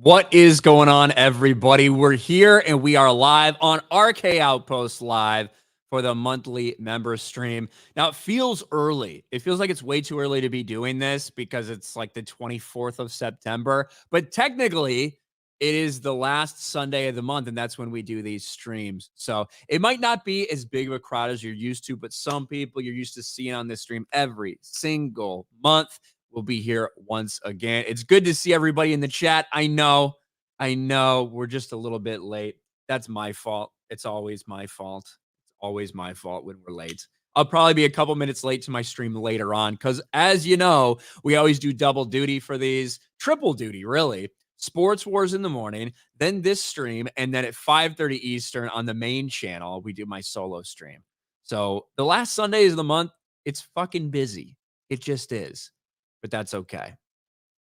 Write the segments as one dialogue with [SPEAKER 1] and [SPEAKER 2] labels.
[SPEAKER 1] What is going on, everybody? We're here and we are live on RK Outpost Live for the monthly member stream. Now, it feels early. It feels like it's way too early to be doing this because it's like the 24th of September. But technically, it is the last Sunday of the month, and that's when we do these streams. So it might not be as big of a crowd as you're used to, but some people you're used to seeing on this stream every single month will be here once again. It's good to see everybody in the chat. I know we're just a little bit late. That's my fault. It's always my fault. It's always my fault when we're late. I'll probably be a couple minutes late to my stream later on because, as you know, we always do double duty for these, triple duty, really. Sports Wars in the morning, then this stream, and then at 5:30 Eastern on the main channel, we do my solo stream. So the last Sundays of the month, it's fucking busy. It just is. But that's okay.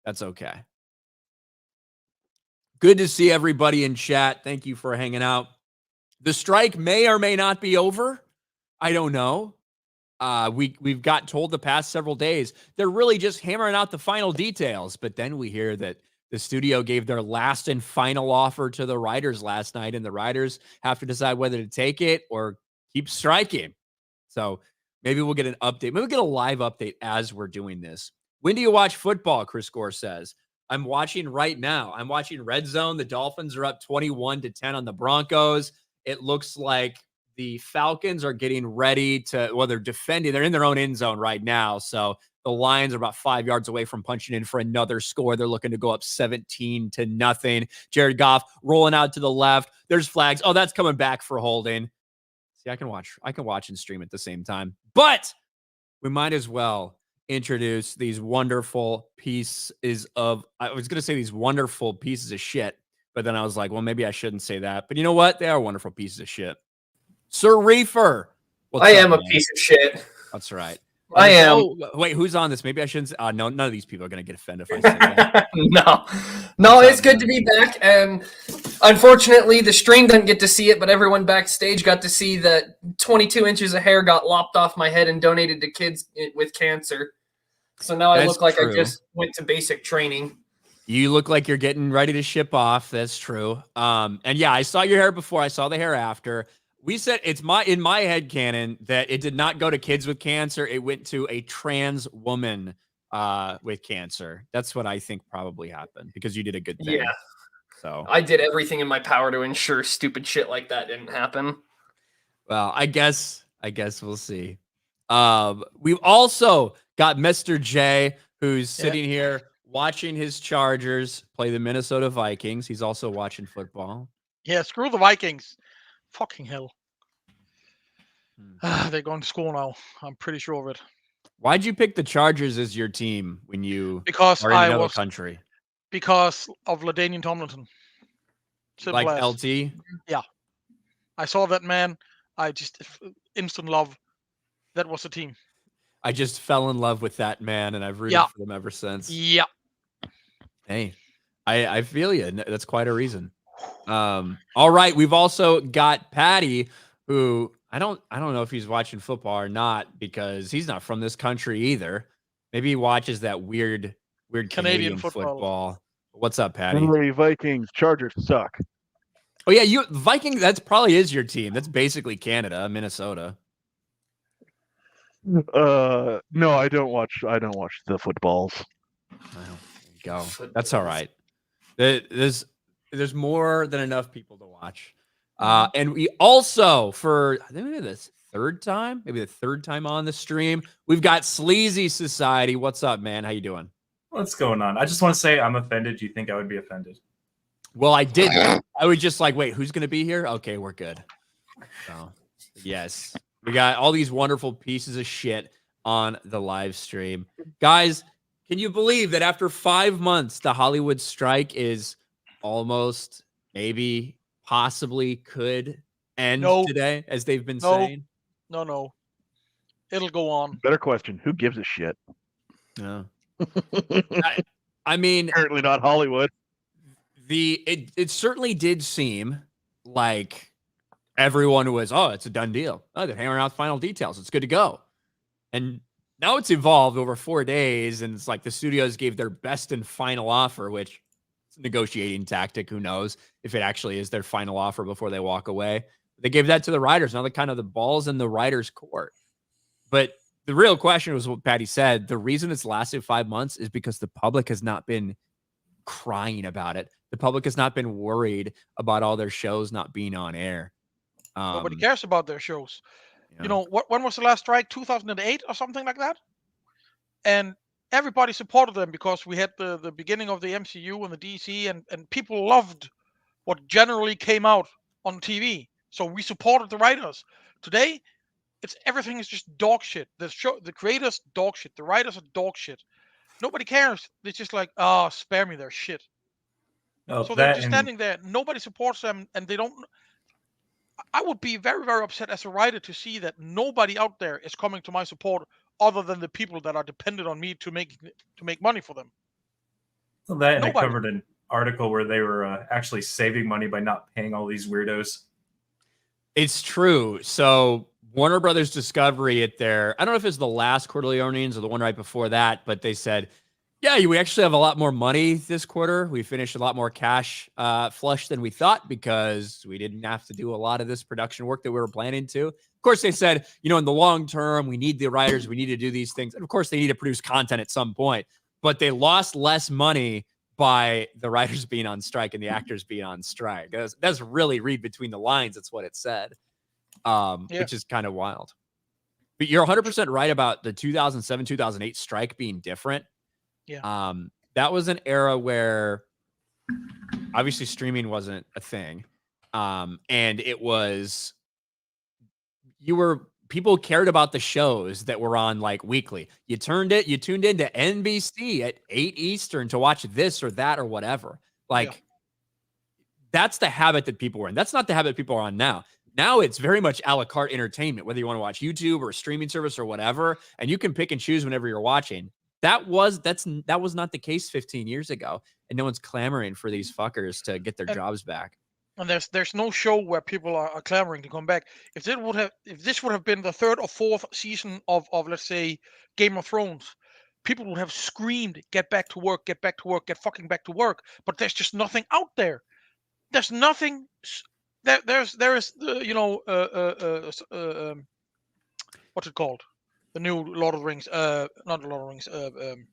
[SPEAKER 1] That's okay. Good to see everybody in chat. Thank you for hanging out. The strike may or may not be over. I don't know. We've got told the past several days they're really just hammering out the final details. But then we hear that the studio gave their last and final offer to the writers last night, and the writers have to decide whether to take it or keep striking. So maybe we'll get an update. Maybe we'll get a live update as we're doing this. When do you watch football? Chris Gore says. I'm watching right now. I'm watching Red Zone. The Dolphins are up 21-10 on the Broncos. It looks like the Falcons are getting ready to, well, they're defending. They're in their own end zone right now. So the Lions are about 5 yards away from punching in for another score. They're looking to go up 17-0. Jared Goff rolling out to the left. There's flags. Oh, that's coming back for holding. See, I can watch and stream at the same time. But we might as well introduce these wonderful pieces of, I was going to say these wonderful pieces of shit, but then I was like, well, maybe I shouldn't say that. But you know what? They are wonderful pieces of shit. Sir Reefer.
[SPEAKER 2] I am a piece of shit.
[SPEAKER 1] That's right.
[SPEAKER 2] I am.
[SPEAKER 1] Oh, wait, who's on this? Maybe I shouldn't say, no, none of these people are going to get offended if I say that.
[SPEAKER 2] No, it's good to be back. And unfortunately, the stream didn't get to see it, but everyone backstage got to see that 22 inches of hair got lopped off my head and donated to kids with cancer. So now I look like I just went to basic training.
[SPEAKER 1] You look like you're getting ready to ship off. That's true. And yeah, I saw your hair before. I saw the hair after. We said it's in my head canon that it did not go to kids with cancer. It went to a trans woman with cancer. That's what I think probably happened because you did a good thing.
[SPEAKER 2] Yeah.
[SPEAKER 1] So
[SPEAKER 2] I did everything in my power to ensure stupid shit like that didn't happen.
[SPEAKER 1] Well, I guess we'll see. We've also got Mr. J, who's sitting here watching his Chargers play the Minnesota Vikings. He's also watching football.
[SPEAKER 3] Yeah, screw the Vikings. Fucking hell. They're going to school now. I'm pretty sure of it.
[SPEAKER 1] Why'd you pick the Chargers as your team when you
[SPEAKER 3] because
[SPEAKER 1] are in another country?
[SPEAKER 3] Because of LaDainian Tomlinson. Simple
[SPEAKER 1] like
[SPEAKER 3] as.
[SPEAKER 1] LT?
[SPEAKER 3] Yeah. I saw that man. I just instant love. That was the team.
[SPEAKER 1] I just fell in love with that man, and I've rooted for them ever since.
[SPEAKER 3] Yeah.
[SPEAKER 1] Hey, I feel you. That's quite a reason. All right, we've also got Patty, who I don't know if he's watching football or not because he's not from this country either. Maybe he watches that weird Canadian football. What's up, Patty?
[SPEAKER 4] Hey, Vikings, Chargers suck.
[SPEAKER 1] Oh yeah, Vikings. That's probably is your team. That's basically Canada, Minnesota.
[SPEAKER 4] No, I don't watch the footballs.
[SPEAKER 1] Well, there you go. That's all right. There's more than enough people to watch. And we also, for I think maybe the third time on the stream, we've got Sleazy Society. What's up, man? How you doing?
[SPEAKER 5] What's going on? I just want to say I'm offended. You think I would be offended?
[SPEAKER 1] Well, I didn't. I was just like, wait, who's going to be here? Okay, we're good. So, yes. We got all these wonderful pieces of shit on the live stream. Guys, can you believe that after 5 months, the Hollywood strike is almost, maybe, possibly could end today, as they've been saying?
[SPEAKER 3] No. It'll go on.
[SPEAKER 4] Better question. Who gives a shit?
[SPEAKER 1] No. I mean,
[SPEAKER 4] apparently not Hollywood.
[SPEAKER 1] It certainly did seem like everyone was, it's a done deal. Oh, they're hammering out final details. It's good to go. And now it's evolved over 4 days, and it's like the studios gave their best and final offer, which It's a negotiating tactic. Who knows if it actually is their final offer before they walk away. They gave that to the writers. Now the ball's in the writers' court. But the real question was what Patty said. The reason it's lasted 5 months is because the public has not been crying about it. The public has not been worried about all their shows not being on air.
[SPEAKER 3] Nobody cares about their shows.
[SPEAKER 1] You know,
[SPEAKER 3] When was the last strike? 2008 or something like that? And everybody supported them because we had the beginning of the MCU and the DC, and people loved what generally came out on TV. So we supported the writers. Today, everything is just dog shit. The creators dog shit. The writers are dog shit. Nobody cares. They're just like, oh, spare me their shit.
[SPEAKER 5] Oh,
[SPEAKER 3] So they're
[SPEAKER 5] that
[SPEAKER 3] just
[SPEAKER 5] and
[SPEAKER 3] standing there. Nobody supports them, and they don't. I would be very, very upset as a writer to see that nobody out there is coming to my support other than the people that are dependent on me to make money for them.
[SPEAKER 5] well, that and I
[SPEAKER 3] Nobody.
[SPEAKER 5] covered an article where they were actually saving money by not paying all these weirdos.
[SPEAKER 1] it's true. So Warner Brothers Discovery at their, I don't know if it's the last quarterly earnings or the one right before that, but they said, yeah, we actually have a lot more money this quarter. We finished a lot more cash flush than we thought because we didn't have to do a lot of this production work that we were planning to. Of course, they said, in the long term, we need the writers. We need to do these things. And of course, they need to produce content at some point. But they lost less money by the writers being on strike and the actors being on strike. That's really read between the lines. That's what it said, which is kind of wild. But you're 100% right about the 2007, 2008 strike being different.
[SPEAKER 3] Yeah.
[SPEAKER 1] That was an era where obviously streaming wasn't a thing. And it was, people cared about the shows that were on like weekly. You tuned into NBC at 8 Eastern to watch this or that or whatever. That's the habit that people were in. That's not the habit people are on now. Now it's very much a la carte entertainment, whether you want to watch YouTube or a streaming service or whatever, and you can pick and choose whenever you're watching. That was not the case 15 years ago, and no one's clamoring for these fuckers to get their jobs back.
[SPEAKER 3] And there's no show where people are clamoring to come back. If this would have been the third or fourth season of let's say Game of Thrones, people would have screamed, "Get back to work! Get back to work! Get fucking back to work!" But there's just nothing out there. There's nothing. There is what's it called? The new Lord of the Rings. Not the Lord of the Rings.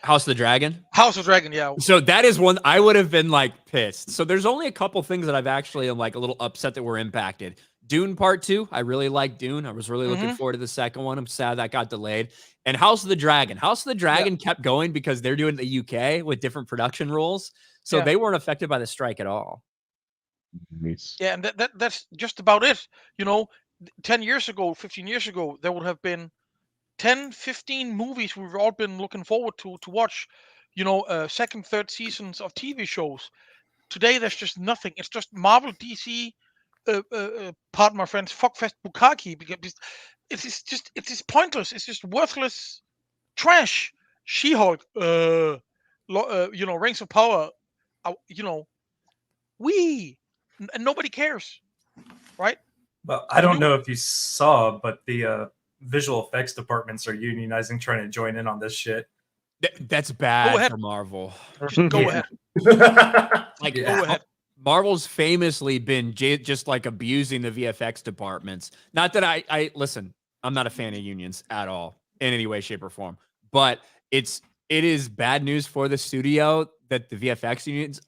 [SPEAKER 1] House of the Dragon?
[SPEAKER 3] House of Dragon, yeah.
[SPEAKER 1] So that is one I would have been like pissed. So there's only a couple things that I've actually am like a little upset that were impacted. Dune Part 2. I really like Dune. I was really looking forward to the second one. I'm sad that got delayed. And House of the Dragon. House of the Dragon kept going because they're doing the UK with different production rules. So they weren't affected by the strike at all.
[SPEAKER 3] Yeah, and that's just about it. 10 years ago, 15 years ago, there would have been 10, 15 movies we've all been looking forward to watch, second, third seasons of TV shows. Today, there's just nothing. It's just Marvel, DC, pardon my friends, fuckfest bukkake, because it's just pointless. It's just worthless trash. She-Hulk, Rings of Power, and nobody cares, right?
[SPEAKER 5] Well, I don't know if you saw, but the visual effects departments are unionizing, trying to join in on this shit.
[SPEAKER 1] That's bad for Marvel.
[SPEAKER 3] Just go ahead.
[SPEAKER 1] Go ahead. Marvel's famously been just like abusing the VFX departments. Not that I listen, I'm not a fan of unions at all in any way, shape, or form. But it is bad news for the studio that the VFX unions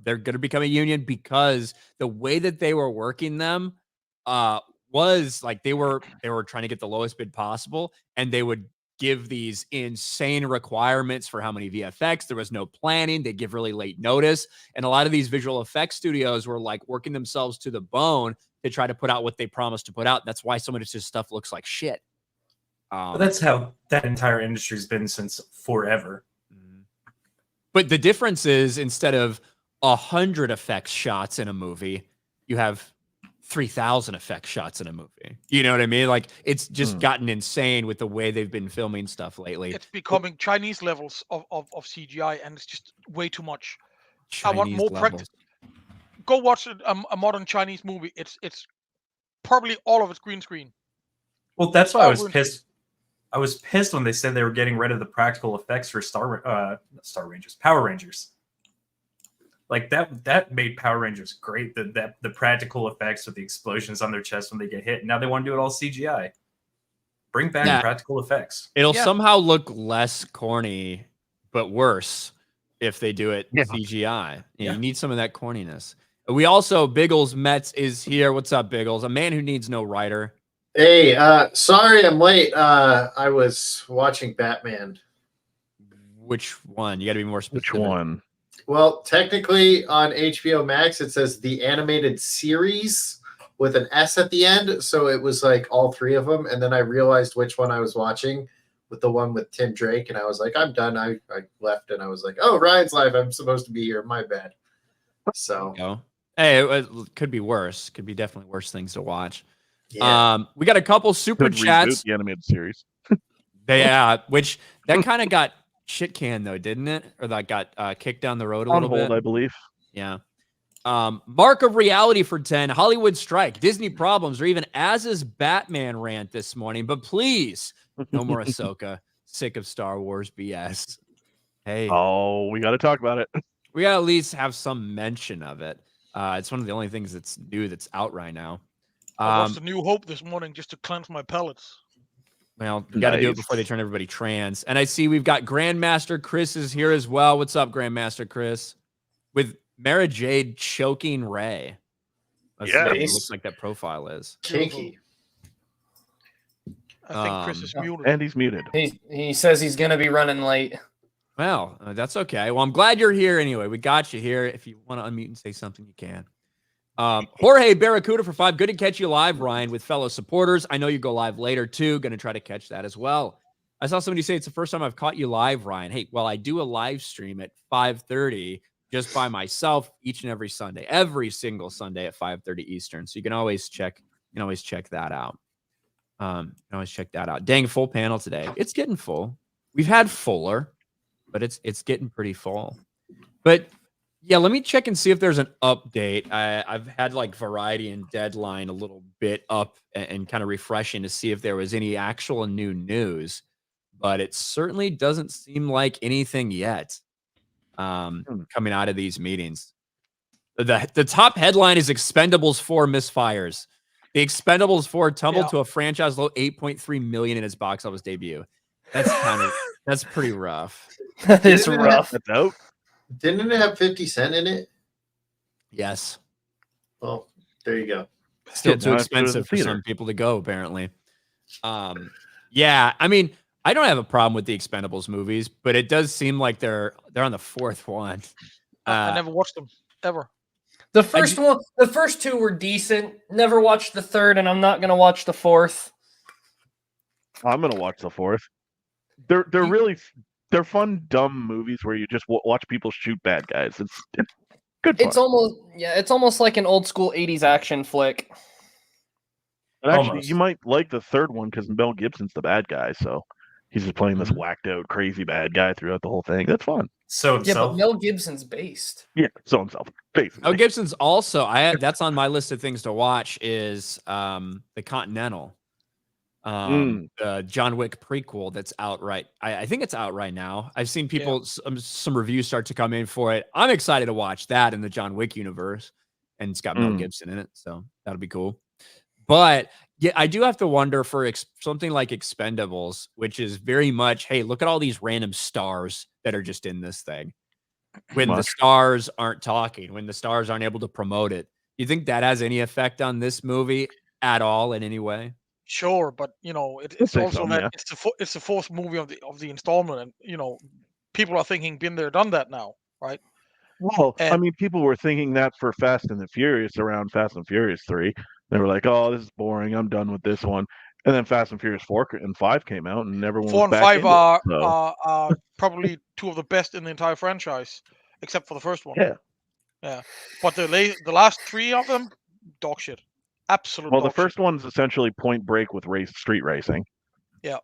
[SPEAKER 1] they're going to become a union, because the way that they were working them was like they were trying to get the lowest bid possible, and they would give these insane requirements for how many VFX. There was no planning. They give really late notice. And a lot of these visual effects studios were like working themselves to the bone to try to put out what they promised to put out. That's why some of this stuff looks like shit.
[SPEAKER 5] But that's how that entire industry's been since forever.
[SPEAKER 1] But the difference is, instead of 100 effects shots in a movie, you have 3,000 effect shots in a movie. You know what I mean? Like, it's just gotten insane with the way they've been filming stuff lately.
[SPEAKER 3] It's becoming Chinese levels of CGI, and it's just way too much.
[SPEAKER 1] Chinese
[SPEAKER 3] I want more practice. Go watch a modern Chinese movie. It's probably all of it's green screen.
[SPEAKER 5] Well, that's why I was pissed. I was pissed when they said they were getting rid of the practical effects for Power Rangers. Like that made Power Rangers great. The practical effects with the explosions on their chest when they get hit. Now they want to do it all CGI. Bring back practical effects.
[SPEAKER 1] It'll somehow look less corny, but worse if they do it CGI. You need some of that corniness. We also, Biggles Metz is here. What's up, Biggles? A man who needs no writer.
[SPEAKER 6] Hey, sorry I'm late. I was watching Batman.
[SPEAKER 1] Which one? You got to be more specific.
[SPEAKER 4] Which one?
[SPEAKER 6] Well, technically on HBO Max, it says the animated series with an S at the end. So it was like all three of them. And then I realized which one I was watching with the one with Tim Drake. And I was like, I'm done. I left and I was like, oh, Ryan's live. I'm supposed to be here. My bad. So,
[SPEAKER 1] hey, it could be worse. Could be definitely worse things to watch.
[SPEAKER 6] Yeah.
[SPEAKER 1] We got a couple super chats.
[SPEAKER 4] The animated series.
[SPEAKER 1] Which that kind of got shit canned though, didn't it? Or that got kicked down the road a little bit.
[SPEAKER 4] I believe.
[SPEAKER 1] Yeah. Mark of reality for 10. Hollywood strike, Disney problems, or even Az's Batman rant this morning. But please, no more Ahsoka. Sick of Star Wars BS. Hey.
[SPEAKER 4] Oh, we got to talk about it.
[SPEAKER 1] We got to at least have some mention of it. It's one of the only things that's new that's out right now.
[SPEAKER 3] I watched The New Hope this morning just to cleanse my palates.
[SPEAKER 1] Well, you got to do it before they turn everybody trans. And I see we've got Grandmaster Chris is here as well. What's up, Grandmaster Chris? With Mara Jade choking Ray. That's what it looks like that profile is.
[SPEAKER 6] Kinky.
[SPEAKER 3] I think Chris is muted.
[SPEAKER 4] And he's muted.
[SPEAKER 2] He says he's going to be running late.
[SPEAKER 1] Well, that's okay. Well, I'm glad you're here anyway. We got you here. If you want to unmute and say something, you can. Jorge Barracuda for 5. Good to catch you live, Ryan, with fellow supporters. I know you go live later, too. Going to try to catch that as well. I saw somebody say it's the first time I've caught you live, Ryan. Hey, well, I do a live stream at 5:30 just by myself each and every Sunday, every single Sunday at 5:30 Eastern. So you can always check that out. Dang, full panel today. It's getting full. We've had fuller, but it's getting pretty full. But yeah, let me check and see if there's an update. I've had like Variety and Deadline a little bit up and kind of refreshing to see if there was any actual new news, but it certainly doesn't seem like anything yet coming out of these meetings. The top headline is Expendables 4 misfires. The Expendables 4 tumbled to a franchise low $8.3 million in its box office debut. That's pretty rough.
[SPEAKER 2] That is rough.
[SPEAKER 4] That's out.
[SPEAKER 6] Didn't it have 50 Cent in it?
[SPEAKER 1] Yes.
[SPEAKER 6] Well, there you go.
[SPEAKER 1] Still too expensive for some people to go, apparently. Yeah, I mean, I don't have a problem with the Expendables movies, but it does seem like they're on the fourth one.
[SPEAKER 3] I never watched them ever.
[SPEAKER 2] The first two were decent. Never watched the third, and I'm not gonna watch the fourth.
[SPEAKER 4] I'm gonna watch the fourth. They're fun, dumb movies where you just watch people shoot bad guys. It's good fun.
[SPEAKER 2] It's almost like an old school 80s action flick.
[SPEAKER 4] But actually, you might like the third one because Mel Gibson's the bad guy, so he's just playing this whacked out, crazy bad guy throughout the whole thing. That's fun.
[SPEAKER 5] So
[SPEAKER 2] but Mel Gibson's based.
[SPEAKER 4] Yeah, so himself, basically.
[SPEAKER 1] Mel Gibson's also that's on my list of things to watch is the Continental. John Wick prequel that's out right. I think it's out right now. I've seen people some reviews start to come in for it. I'm excited to watch that in the John Wick universe, and it's got Mel Gibson in it, so that'll be cool. But yeah, I do have to wonder for something like Expendables, which is very much, hey, look at all these random stars that are just in this thing. When the stars aren't talking, when the stars aren't able to promote it, you think that has any effect on this movie at all in any way?
[SPEAKER 3] Sure, but it's also that it's the fourth movie of the installment, and people are thinking, been there, done that now, right?
[SPEAKER 4] Well, I mean, people were thinking that for Fast and the Furious around Fast and Furious 3. They were like, "Oh, this is boring. I'm done with this one." And then Fast and Furious 4 and 5 came out, and everyone
[SPEAKER 3] 4
[SPEAKER 4] was
[SPEAKER 3] and 5
[SPEAKER 4] back
[SPEAKER 3] are probably two of the best in the entire franchise, except for the first one. Yeah. But the last 3 of them, dog shit. Absolute.
[SPEAKER 4] Well, the first one's essentially Point Break with street racing.
[SPEAKER 3] Yeah.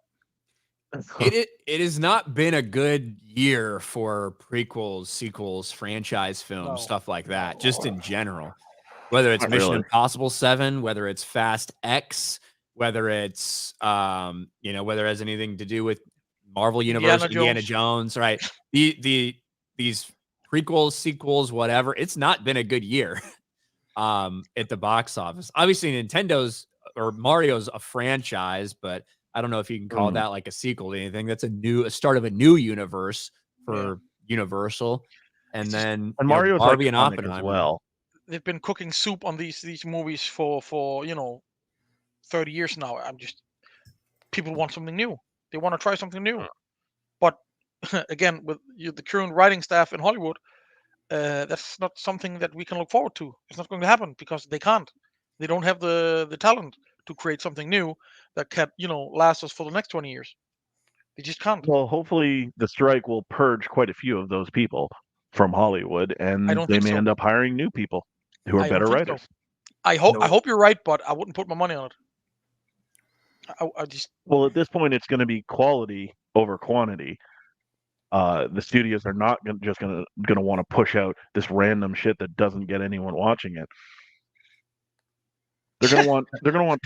[SPEAKER 1] It has not been a good year for prequels, sequels, franchise films, stuff like that, just in general. Whether it's Mission Impossible 7, whether it's Fast X, whether it's whether it has anything to do with Marvel Universe, Indiana Jones, right? These prequels, sequels, whatever. It's not been a good year at the box office. Obviously, Nintendo's or Mario's a franchise, but I don't know if you can call that like a sequel to anything. That's a start of a new universe for Universal. And then
[SPEAKER 4] Mario's
[SPEAKER 1] Barbie and
[SPEAKER 4] iconic as
[SPEAKER 1] Oppenheimer.
[SPEAKER 4] well.
[SPEAKER 3] They've been cooking soup on these movies for 30 years now. People want something new. They want to try something new. But again, with the current writing staff in Hollywood, that's not something that we can look forward to. It's not going to happen because they can't. They don't have the talent to create something new that can last us for the next 20 years. They just can't.
[SPEAKER 4] Well, hopefully the strike will purge quite a few of those people from Hollywood, and they may end up hiring new people who are better writers.
[SPEAKER 3] So. I hope you're right, but I wouldn't put my money on it.
[SPEAKER 4] Well, at this point, it's going to be quality over quantity. The studios are not just going to want to push out this random shit that doesn't get anyone watching it. They're going to want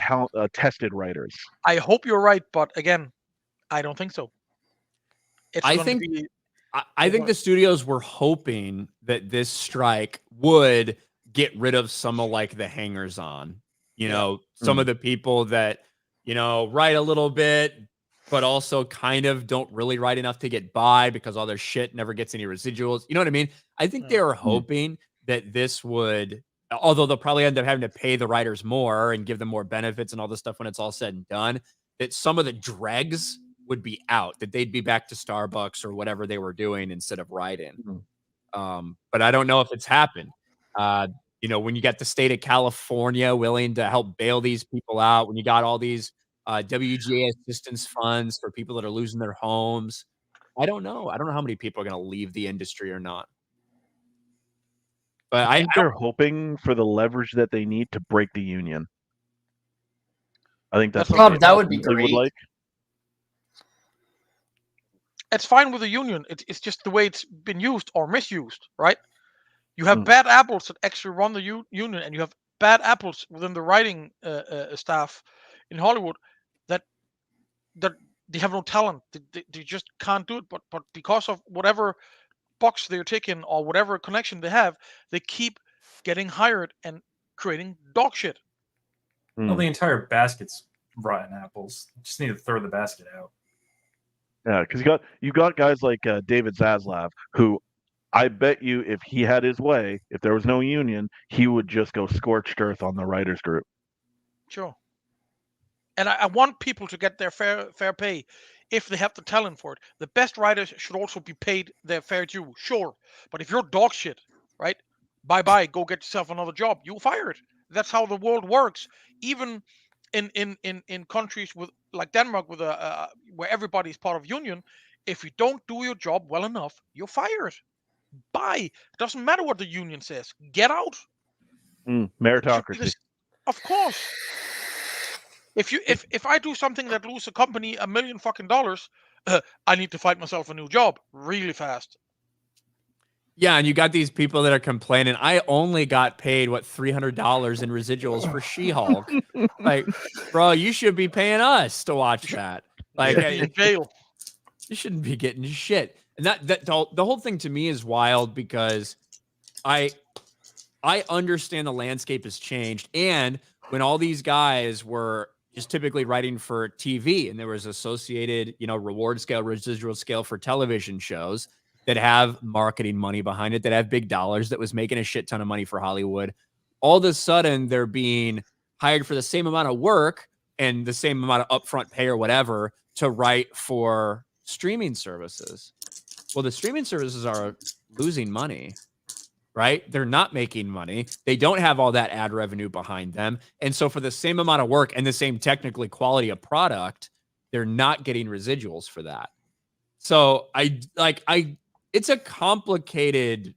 [SPEAKER 4] tested writers.
[SPEAKER 3] I hope you're right, but again, I don't think so.
[SPEAKER 1] I think the studios were hoping that this strike would get rid of some of like the hangers on, some of the people that, write a little bit, but also kind of don't really write enough to get by because all their shit never gets any residuals. You know what I mean? I think they were hoping that this would, although they'll probably end up having to pay the writers more and give them more benefits and all this stuff when it's all said and done, that some of the dregs would be out, that they'd be back to Starbucks or whatever they were doing instead of writing. But I don't know if it's happened. When you got the state of California willing to help bail these people out, when you got all these WGA assistance funds for people that are losing their homes, I don't know. I don't know how many people are going to leave the industry or not. But
[SPEAKER 4] I think they're hoping for the leverage that they need to break the union. I think that
[SPEAKER 2] would be great.
[SPEAKER 4] Would like.
[SPEAKER 3] It's fine with the union. It's just the way it's been used or misused, right? You have bad apples that actually run the union, and you have bad apples within the writing staff in Hollywood that they have no talent. They just can't do it. But because of whatever box they're taking or whatever connection they have, they keep getting hired and creating dog shit.
[SPEAKER 5] Well, the entire basket's rotten apples. Just need to throw the basket out.
[SPEAKER 4] Yeah, because you got guys like David Zaslav, who I bet you if he had his way, if there was no union, he would just go scorched earth on the writers group.
[SPEAKER 3] Sure. And I want people to get their fair pay if they have the talent for it. The best writers should also be paid their fair due, sure. But if you're dog shit, right? Bye-bye, go get yourself another job. You'll fire it. That's how the world works. Even in countries with like Denmark, with where everybody's part of union, if you don't do your job well enough, you're fired. Bye. It doesn't matter what the union says. Get out.
[SPEAKER 4] Meritocracy.
[SPEAKER 3] Of course. If I do something that loses a company $1 million fucking dollars, I need to find myself a new job really fast.
[SPEAKER 1] Yeah, and you got these people that are complaining. I only got paid $300 in residuals for She-Hulk. Like, bro, you should be paying us to watch that. Like,
[SPEAKER 3] in jail.
[SPEAKER 1] You shouldn't be getting shit. And that the whole thing to me is wild because I understand the landscape has changed. And when all these guys were just typically writing for TV and there was associated, reward scale, residual scale for television shows that have marketing money behind it, that have big dollars, that was making a shit ton of money for Hollywood. All of a sudden, they're being hired for the same amount of work and the same amount of upfront pay or whatever to write for streaming services. Well, the streaming services are losing money, right? They're not making money. They don't have all that ad revenue behind them. And so for the same amount of work and the same technically quality of product, they're not getting residuals for that. So it's a complicated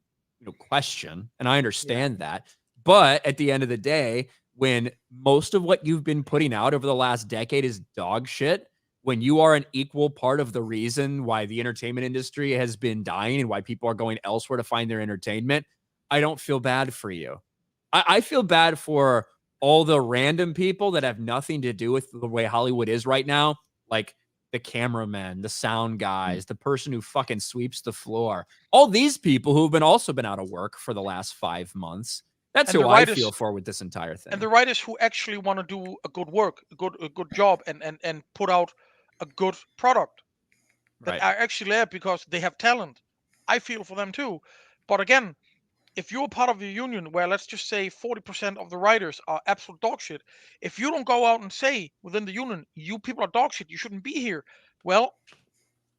[SPEAKER 1] question, and I understand that. But at the end of the day, when most of what you've been putting out over the last decade is dog shit, when you are an equal part of the reason why the entertainment industry has been dying and why people are going elsewhere to find their entertainment, I don't feel bad for you. I feel bad for all the random people that have nothing to do with the way Hollywood is right now, like the cameraman, the sound guys, the person who fucking sweeps the floor, all these people who've also been out of work for the last 5 months. That's who I feel for with this entire thing.
[SPEAKER 3] And the writers who actually want to do a good work, a good job, and put out a good product that are actually there because they have talent. I feel for them too. But again, if you're part of a union where, let's just say, 40% of the writers are absolute dog shit, if you don't go out and say within the union, you people are dog shit, you shouldn't be here, well,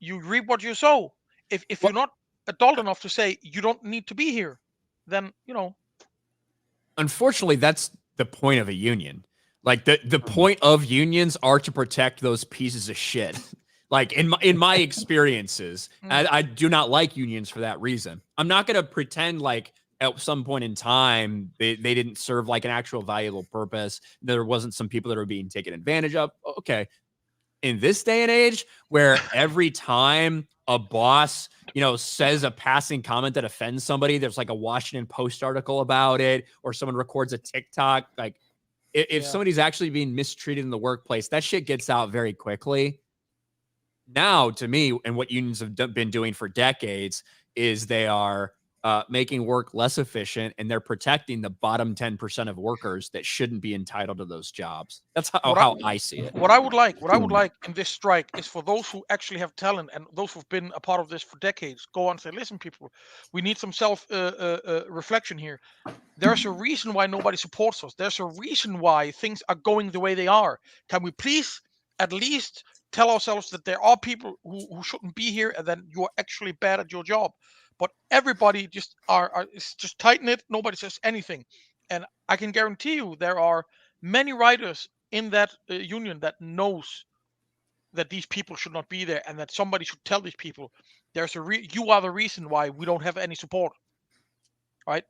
[SPEAKER 3] you reap what you sow. If you're not adult enough to say you don't need to be here, then,
[SPEAKER 1] Unfortunately, that's the point of a union. Like the point of unions are to protect those pieces of shit. Like in my experiences, I do not like unions for that reason. I'm not going to pretend like at some point in time they didn't serve like an actual valuable purpose. There wasn't some people that were being taken advantage of. Okay. In this day and age where every time a boss, says a passing comment that offends somebody, there's like a Washington Post article about it, or someone records a TikTok. Like if somebody's actually being mistreated in the workplace, that shit gets out very quickly. Now, to me, and what unions have been doing for decades is they are making work less efficient, and they're protecting the bottom 10% of workers that shouldn't be entitled to those jobs. That's how I see it.
[SPEAKER 3] What I would like in this strike is for those who actually have talent and those who've been a part of this for decades, go on and say, listen, people, we need some self reflection here. There's a reason why nobody supports us. There's a reason why things are going the way they are. Can we please at least tell ourselves that there are people who shouldn't be here, and then you're actually bad at your job? But everybody just is just tight-knit. Nobody says anything. And I can guarantee you there are many writers in that union that knows that these people should not be there, and that somebody should tell these people, you are the reason why we don't have any support. Right?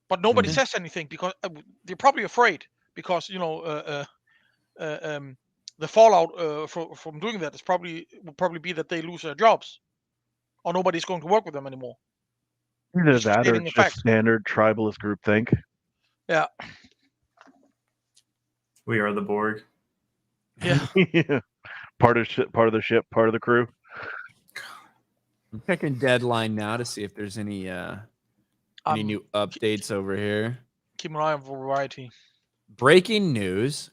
[SPEAKER 3] But nobody says anything because they're probably afraid, because, the fallout from doing that will probably be that they lose their jobs, or nobody's going to work with them anymore.
[SPEAKER 4] Either that or it's just standard tribalist groupthink.
[SPEAKER 3] Yeah.
[SPEAKER 5] We are the Borg.
[SPEAKER 3] Yeah.
[SPEAKER 4] Yeah. Part of the ship, part of the crew.
[SPEAKER 1] I'm checking Deadline now to see if there's any new updates over here.
[SPEAKER 3] Keep an eye on Variety.
[SPEAKER 1] Breaking news.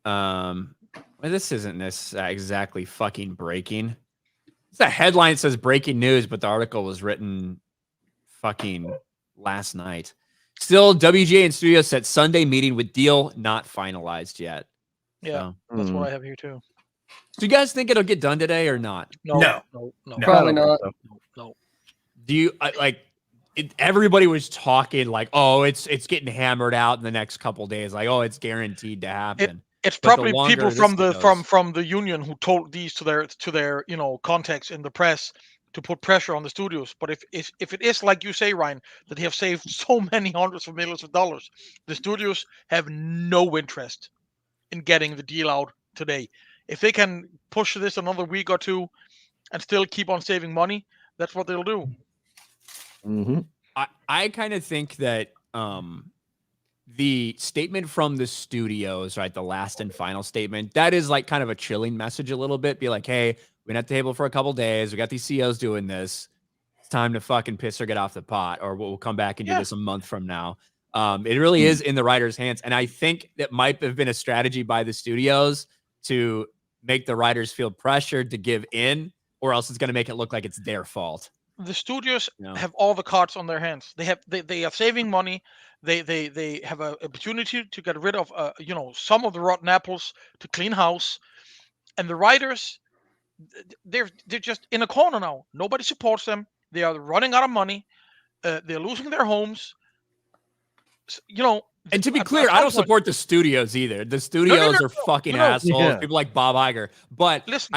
[SPEAKER 1] Well, this isn't exactly fucking breaking. It's a headline that says breaking news, but the article was written fucking last night. Still, WGA and studio set Sunday meeting with deal not finalized yet.
[SPEAKER 3] Yeah, that's what I have here too.
[SPEAKER 1] Do you guys think it'll get done today or not?
[SPEAKER 3] No.
[SPEAKER 2] Probably not.
[SPEAKER 3] No.
[SPEAKER 1] Do you everybody was talking like, oh, it's getting hammered out in the next couple of days. Like, oh, it's guaranteed to happen.
[SPEAKER 3] It's probably people from the union who told these to their contacts in the press to put pressure on the studios. But if it is like you say, Ryan, that they have saved so many hundreds of millions of dollars, the studios have no interest in getting the deal out today. If they can push this another week or two and still keep on saving money, that's what they'll do.
[SPEAKER 4] Mm-hmm.
[SPEAKER 1] I kind of think that the statement from the studios, right, the last and final statement, that is like kind of a chilling message a little bit. Be like, hey, we've been at the table for a couple days. We got these CEOs doing this. It's time to fucking piss or get off the pot, or we'll come back and do this a month from now. It really is in the writers' hands. And I think that might have been a strategy by the studios to make the writers feel pressured to give in, or else it's going to make it look like it's their fault.
[SPEAKER 3] The studios have all the cards on their hands. They are saving money. They have an opportunity to get rid of some of the rotten apples, to clean house. And the writers, they're just in a corner now. Nobody supports them. They are running out of money. They're losing their homes.
[SPEAKER 1] And to be clear, I don't support the studios either. The studios are fucking assholes. Yeah. People like Bob Iger. But listen,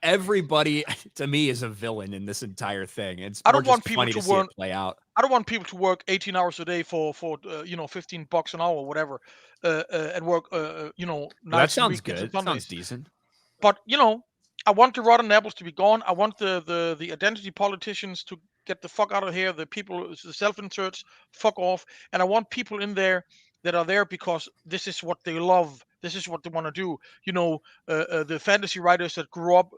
[SPEAKER 1] everybody to me is a villain in this entire thing. It's I don't want people to see it play out.
[SPEAKER 3] I don't want people to work 18 hours a day for $15 an hour or whatever, and work
[SPEAKER 1] that sounds good. That sounds decent.
[SPEAKER 3] But I want the rotten apples to be gone. I want the identity politicians to get the fuck out of here. The people, the self-inserts, fuck off. And I want people in there that are there because this is what they love This is what they want to do. The fantasy writers that grew up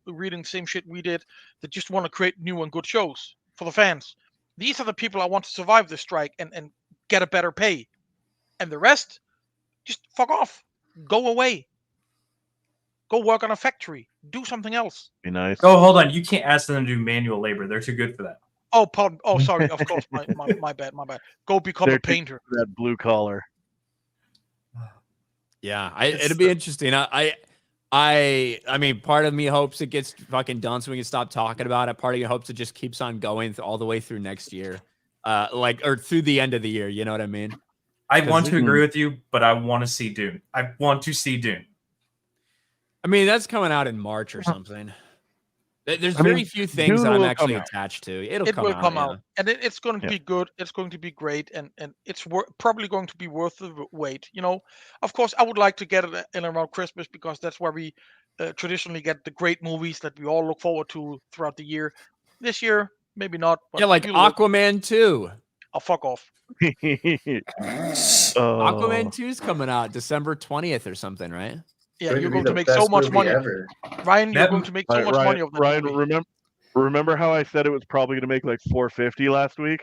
[SPEAKER 3] reading the same shit we did, that just want to create new and good shows for the fans. These are the people I want to survive this strike and get a better pay. And the rest, just fuck off. Go away. Go work on a factory. Do something else.
[SPEAKER 4] Be nice.
[SPEAKER 5] Oh, hold on. You can't ask them to do manual labor. They're too good for that.
[SPEAKER 3] Oh, pardon. Oh, sorry. Of course. My bad. My bad. Go become a painter.
[SPEAKER 4] That blue collar.
[SPEAKER 1] Yeah, it'd be interesting. I mean, part of me hopes it gets fucking done so we can stop talking about it. Part of you hopes it just keeps on going all the way through next year, or through the end of the year. You know what I mean?
[SPEAKER 5] I want to agree with you, but I want to see Dune. I want to see Dune.
[SPEAKER 1] I mean, that's coming out in March or something. There's very few things that I'm actually attached to. It will come out.
[SPEAKER 3] And it's going to be good. It's going to be great, and it's probably going to be worth the wait. Of course, I would like to get it in around Christmas because that's where we traditionally get the great movies that we all look forward to throughout the year. This year, maybe not. But
[SPEAKER 1] yeah, like Aquaman 2.
[SPEAKER 3] Oh, fuck off.
[SPEAKER 1] Aquaman 2 is coming out December 20th or something, right?
[SPEAKER 3] Yeah, you're going to make so much money. Ryan, you're going to make so much money off that
[SPEAKER 4] movie. Remember how I said it was probably going to make like 450 last week?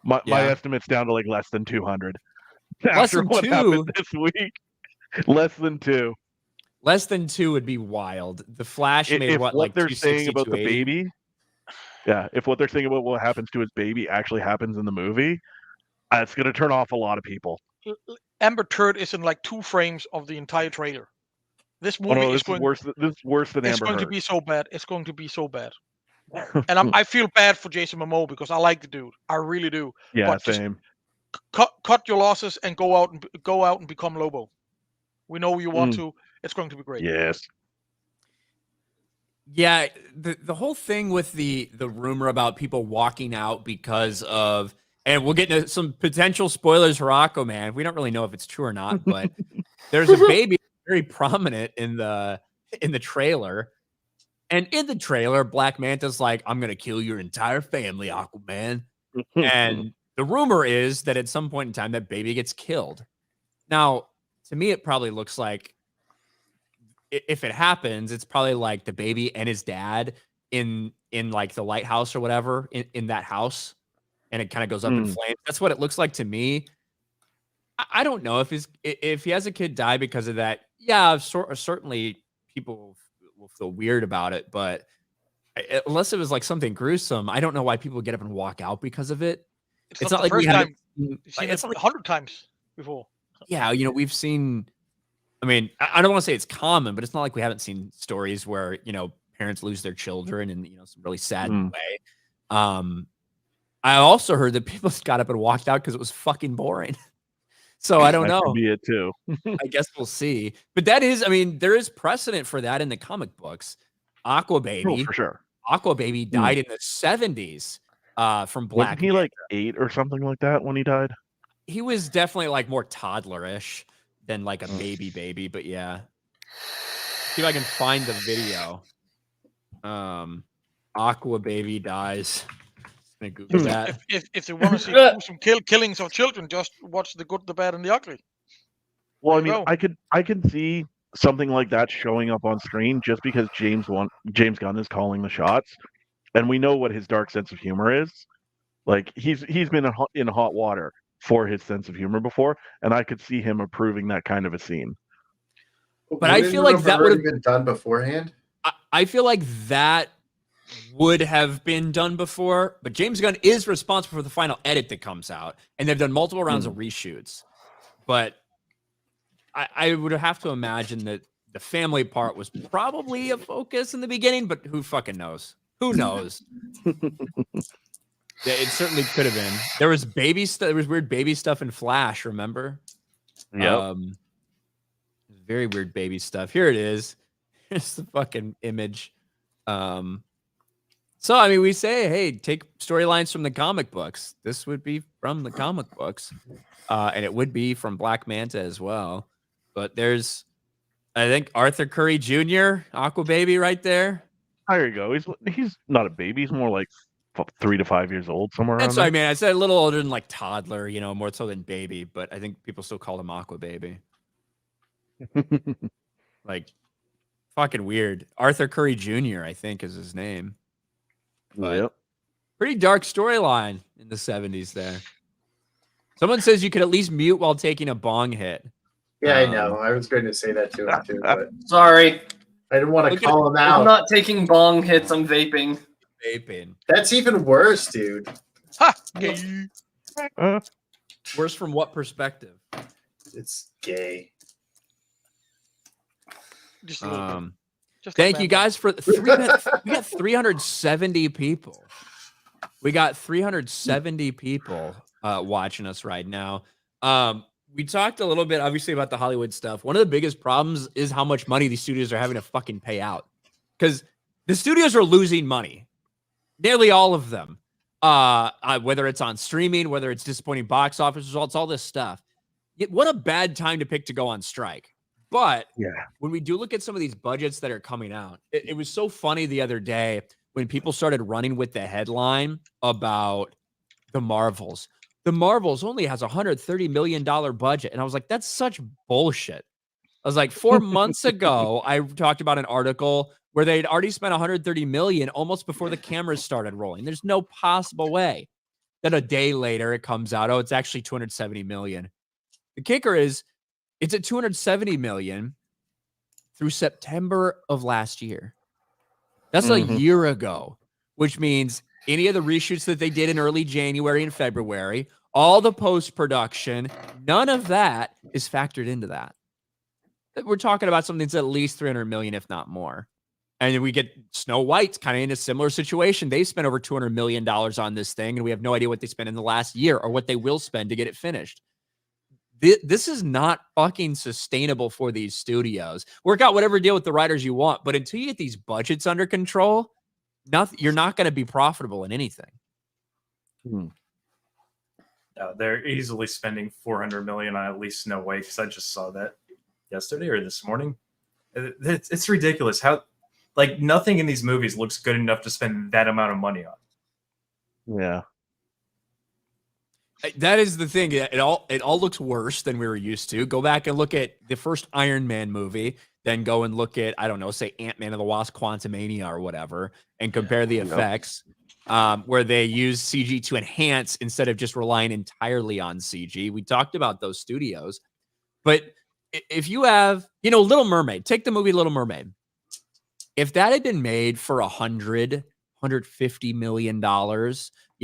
[SPEAKER 4] My estimate's down to like less than 200.
[SPEAKER 1] Less than
[SPEAKER 4] what
[SPEAKER 1] 2
[SPEAKER 4] happened this week. Less than 2.
[SPEAKER 1] Less than 2 would be wild. The Flash made
[SPEAKER 4] what they're saying about the baby. Yeah, if what they're saying about what happens to his baby actually happens in the movie, it's going to turn off a lot of people.
[SPEAKER 3] Amber Turd is in like 2 frames of the entire trailer. This movie is
[SPEAKER 4] worse than Amber Heard.
[SPEAKER 3] It's going to be so bad. It's going to be so bad. And I feel bad for Jason Momoa because I like the dude. I really do.
[SPEAKER 4] Yeah,
[SPEAKER 3] but
[SPEAKER 4] same.
[SPEAKER 3] Cut your losses and go out and become Lobo. We know you want to. It's going to be great.
[SPEAKER 4] Yes.
[SPEAKER 1] Yeah, the whole thing with the rumor about people walking out because of, and we'll get into some potential spoilers for Aquaman. We don't really know if it's true or not, but there's a baby very prominent in the trailer. And in the trailer, Black Manta's like, I'm going to kill your entire family, Aquaman. And the rumor is that at some point in time, that baby gets killed. Now, to me, it probably looks like, if it happens, it's probably like the baby and his dad in like the lighthouse or whatever in that house. And it kind of goes up in flames. That's what it looks like to me. I don't know if he has a kid die because of that. Yeah, certainly people will feel weird about it, but unless it was like something gruesome, I don't know why people get up and walk out because of it.
[SPEAKER 3] It's not like we haven't seen it 100 times before.
[SPEAKER 1] Yeah, we've seen. I mean, I don't want to say it's common, but it's not like we haven't seen stories where parents lose their children in some really sad way. I also heard that people got up and walked out because it was fucking boring. So I don't know.
[SPEAKER 4] That could be it too.
[SPEAKER 1] I guess we'll see. But that is, I mean, there is precedent for that in the comic books. Aquababy,
[SPEAKER 4] for sure.
[SPEAKER 1] Aquababy died in the 70s from Black.
[SPEAKER 4] Wasn't he like 8 or something like that when he died?
[SPEAKER 1] He was definitely like more toddlerish than like a baby. But yeah, see if I can find the video. Aquababy dies. Google that.
[SPEAKER 3] If they want to see some killings of children, just watch The Good, the Bad, and the Ugly.
[SPEAKER 4] Well, I mean, I can see something like that showing up on screen just because James Gunn is calling the shots, and we know what his dark sense of humor is. Like he's been in hot water for his sense of humor before, and I could see him approving that kind of a scene.
[SPEAKER 1] But I feel like that would have
[SPEAKER 6] been done beforehand.
[SPEAKER 1] I feel like that would have been done before, but James Gunn is responsible for the final edit that comes out, and they've done multiple rounds of reshoots. But I would have to imagine that the family part was probably a focus in the beginning, but who fucking knows? Who knows? Yeah, it certainly could have been. There was baby stuff. There was weird baby stuff in Flash. Remember?
[SPEAKER 4] Yeah.
[SPEAKER 1] Very weird baby stuff. Here it is. Here's the fucking image. So, I mean, we say, hey, take storylines from the comic books. This would be from the comic books. And it would be from Black Manta as well. But there's, I think, Arthur Curry Jr., Aquababy right there.
[SPEAKER 4] There you go. He's not a baby. He's more like 3 to 5 years old, somewhere around
[SPEAKER 1] That's what I mean. I said a little older than like toddler, more so than baby. But I think people still call him Aquababy. Like, fucking weird. Arthur Curry Jr., I think, is his name. But
[SPEAKER 4] Yep.
[SPEAKER 1] pretty dark storyline in the 70s there. Someone says you could at least mute while taking a bong hit.
[SPEAKER 6] Yeah, I know. I was going to say that to him too, but
[SPEAKER 2] Sorry,
[SPEAKER 6] I didn't want to call him
[SPEAKER 2] I'm
[SPEAKER 6] out.
[SPEAKER 2] not taking bong hits. I'm vaping.
[SPEAKER 1] Vaping.
[SPEAKER 6] That's even worse, dude.
[SPEAKER 3] Ha!
[SPEAKER 1] Worse from what perspective?
[SPEAKER 6] It's gay.
[SPEAKER 3] Just a little bit. Just
[SPEAKER 1] Thank you guys for we got 370 people. We got 370 people watching us right now. We talked a little bit, obviously, about the Hollywood stuff. One of the biggest problems is how much money these studios are having to fucking pay out, because the studios are losing money. Nearly all of them, whether it's on streaming, whether it's disappointing box office results, all this stuff. What a bad time to pick to go on strike. But when we do look at some of these budgets that are coming out, it was so funny the other day when people started running with the headline about the Marvels. The Marvels only has $130 million budget. And I was like, that's such bullshit. I was like, 4 months ago, I talked about an article where they'd already spent $130 million almost before the cameras started rolling. There's no possible way that a day later it comes out, oh, it's actually $270 million. The kicker is it's at $270 million through September of last year. That's a year ago, which means any of the reshoots that they did in early January and February, all the post-production, none of that is factored into that. We're talking about something that's at least $300 million, if not more. And then we get Snow White's kind of in a similar situation. They spent over $200 million on this thing, and we have no idea what they spent in the last year or what they will spend to get it finished. This is not fucking sustainable for these studios. Work out whatever deal with the writers you want, but until you get these budgets under control, you're not going to be profitable in anything.
[SPEAKER 5] They're easily spending $400 million on at least Snow White, because I just saw that yesterday or this morning. It's ridiculous how, like, nothing in these movies looks good enough to spend that amount of money on.
[SPEAKER 4] Yeah.
[SPEAKER 1] That is the thing. It all looks worse than we were used to. Go back and look at the first Iron Man movie, then go and look at, I don't know, say Ant-Man and the Wasp: Quantumania or whatever, and compare the effects where they use CG to enhance instead of just relying entirely on CG. We talked about those studios. But if you have, Little Mermaid, take the movie Little Mermaid. If that had been made for $150 million,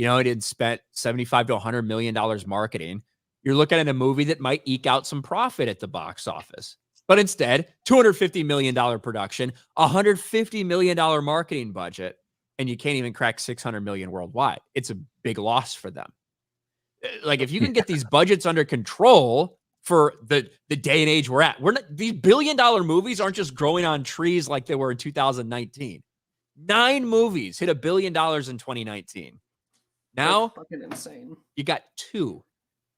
[SPEAKER 1] it had spent $75 to $100 million marketing, you're looking at a movie that might eke out some profit at the box office. But instead, $250 million production, $150 million marketing budget, and you can't even crack $600 million worldwide. It's a big loss for them. Like, if you can get these budgets under control for the day and age we're at, these billion-dollar movies aren't just growing on trees like they were in 2019. 9 movies hit $1 billion in 2019. Now,
[SPEAKER 2] that's fucking insane. You
[SPEAKER 1] got 2,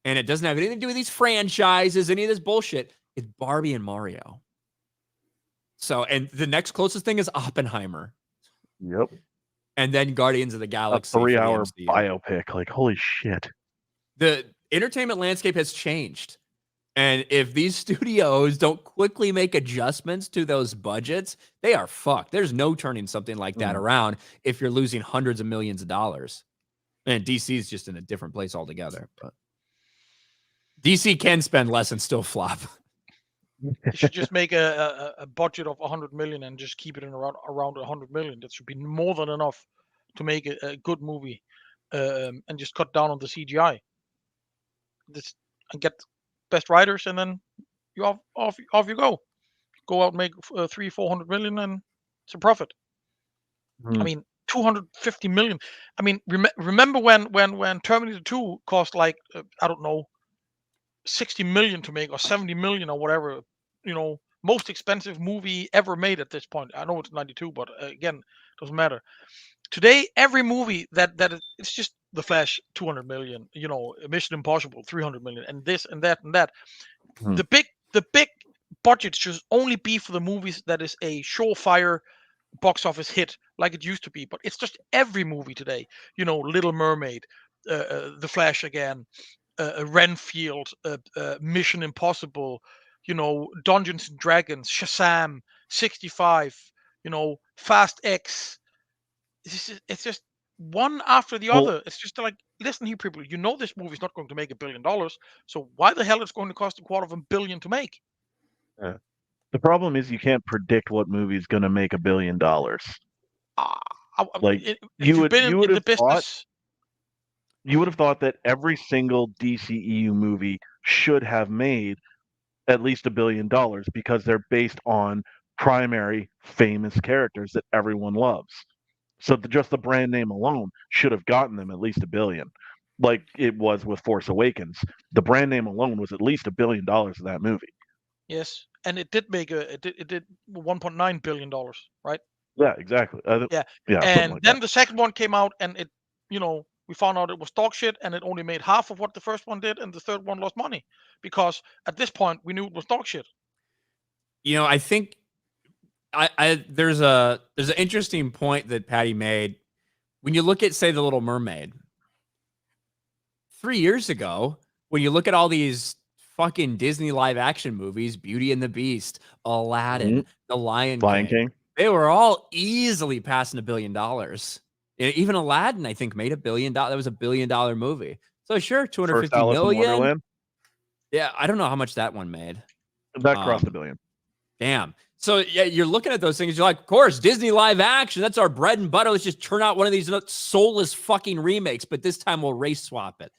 [SPEAKER 1] and it doesn't have anything to do with these franchises, any of this bullshit. It's Barbie and Mario. So, and the next closest thing is Oppenheimer.
[SPEAKER 4] Yep.
[SPEAKER 1] And then Guardians of the Galaxy.
[SPEAKER 4] A 3-hour biopic. Like, holy shit.
[SPEAKER 1] The entertainment landscape has changed. And if these studios don't quickly make adjustments to those budgets, they are fucked. There's no turning something like that around if you're losing hundreds of millions of dollars. And DC is just in a different place altogether. But DC can spend less and still flop.
[SPEAKER 3] You should just make a budget of 100 million and just keep it in around 100 million. That should be more than enough to make a good movie, and just cut down on the CGI. And get best writers, and then you off you go. Go out and make 300-400 million, and it's a profit. I mean, 250 million. I mean, remember when Terminator 2 cost like I don't know, 60 million to make, or 70 million or whatever, most expensive movie ever made at this point. I know it's 92, but again, doesn't matter. Today, every movie it's just The Flash, 200 million, Mission Impossible, 300 million, and this and that and that. The big budgets should only be for the movies that is a surefire box office hit, like it used to be. But it's just every movie today, Little Mermaid, The Flash again, Renfield, Mission Impossible, Dungeons and Dragons, Shazam, 65, Fast X. It's just one after the other. It's just like, listen here, people. This movie's not going to make $1 billion. So why the hell it's going to cost $250 million to make?
[SPEAKER 4] Yeah. The problem is you can't predict what movie's going to make $1 billion. You would have thought that every single DCEU movie should have made at least $1 billion because they're based on primary famous characters that everyone loves. So just the brand name alone should have gotten them at least $1 billion, like it was with Force Awakens. The brand name alone was at least $1 billion of that movie.
[SPEAKER 3] Yes, and it did make it did $1.9 billion, right?
[SPEAKER 4] Yeah, exactly.
[SPEAKER 3] Yeah,
[SPEAKER 4] and
[SPEAKER 3] then the second one came out, and it, we found out it was dog shit, and it only made half of what the first one did, and the third one lost money because at this point we knew it was dog shit.
[SPEAKER 1] I think there's an interesting point that Patty made. When you look at, say, The Little Mermaid, 3 years ago, when you look at all these fucking Disney live action movies, Beauty and the Beast, Aladdin, The Lion King, they were all easily passing $1 billion. Even Aladdin, I think, made $1 billion. That was $1 billion movie. So sure, 250 million. Yeah, I don't know how much that one made.
[SPEAKER 4] That crossed $1 billion.
[SPEAKER 1] Damn. So yeah, you're looking at those things. You're like, of course, Disney live action. That's our bread and butter. Let's just turn out one of these soulless fucking remakes, but this time we'll race swap it.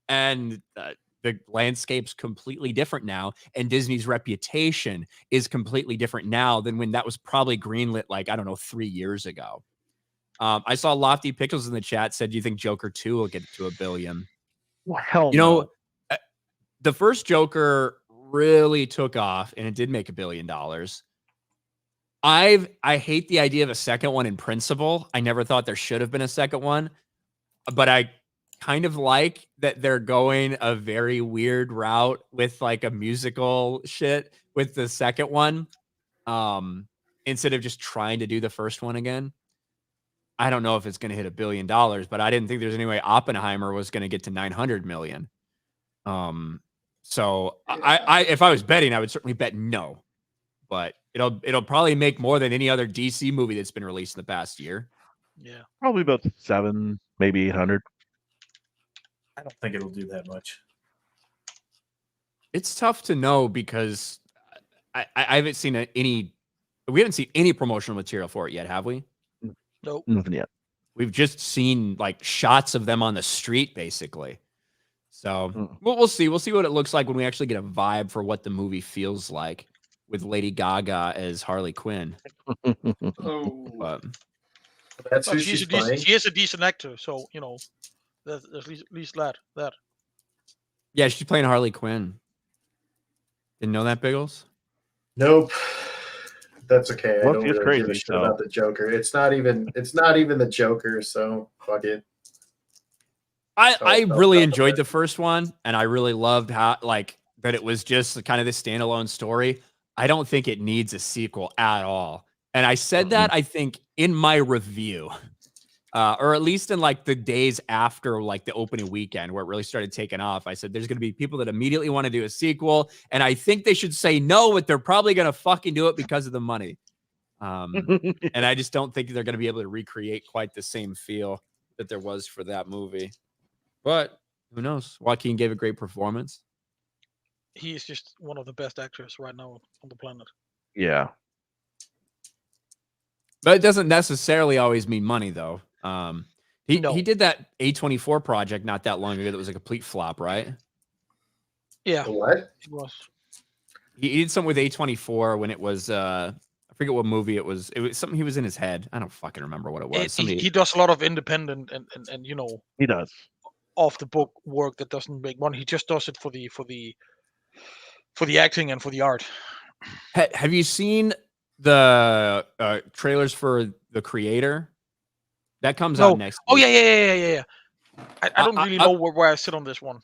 [SPEAKER 1] And the landscape's completely different now, and Disney's reputation is completely different now than when that was probably greenlit, 3 years ago. I saw Lofty Pickles in the chat said, "Do you think Joker 2 will get to $1 billion?"
[SPEAKER 4] Well, hell no.
[SPEAKER 1] The first Joker really took off, and it did make $1 billion. I hate the idea of a second one in principle. I never thought there should have been a second one, but I kind of like that they're going a very weird route with a musical shit with the second one, instead of just trying to do the first one again. I don't know if it's going to hit $1 billion, but I didn't think there's any way Oppenheimer was going to get to 900 million. So I if I was betting, I would certainly bet no, but it'll probably make more than any other DC movie that's been released in the past year.
[SPEAKER 3] Yeah,
[SPEAKER 4] probably about 7, maybe 800.
[SPEAKER 5] I don't think it'll do that much.
[SPEAKER 1] It's tough to know because I haven't seen we haven't seen any promotional material for it yet, have we?
[SPEAKER 3] Nope.
[SPEAKER 4] Nothing yet.
[SPEAKER 1] We've just seen shots of them on the street, basically. So we'll see. We'll see what it looks like when we actually get a vibe for what the movie feels like with Lady Gaga as Harley Quinn.
[SPEAKER 6] That's who she's playing.
[SPEAKER 3] She is a decent actor, so there's at least that.
[SPEAKER 1] Yeah, she's playing Harley Quinn. Didn't know that, Biggles?
[SPEAKER 6] Nope. That's okay.
[SPEAKER 4] Well,
[SPEAKER 6] I don't really give a shit about the Joker. It's not even the Joker, so fuck it.
[SPEAKER 1] I really enjoyed the first one, and I really loved how that it was just kind of this standalone story. I don't think it needs a sequel at all. And I said that, I think, in my review, or at least in the days after the opening weekend where it really started taking off. I said, there's going to be people that immediately want to do a sequel. And I think they should say no, but they're probably going to fucking do it because of the money. And I just don't think they're going to be able to recreate quite the same feel that there was for that movie. But who knows? Joaquin gave a great performance.
[SPEAKER 3] He is just one of the best actors right now on the planet.
[SPEAKER 4] Yeah.
[SPEAKER 1] But it doesn't necessarily always mean money, though. He did that A24 project not that long ago that was a complete flop, right?
[SPEAKER 3] Yeah.
[SPEAKER 6] What?
[SPEAKER 3] It was.
[SPEAKER 1] He did something with A24 when it was I forget what movie it was. It was something he was in his head. I don't fucking remember what it was.
[SPEAKER 3] He does a lot of independent and
[SPEAKER 4] he does
[SPEAKER 3] off the book work that doesn't make money. He just does it for the acting and for the art.
[SPEAKER 1] Have you seen the trailers for The Creator? That comes out next week.
[SPEAKER 3] Oh yeah. I don't really know where I sit on this one.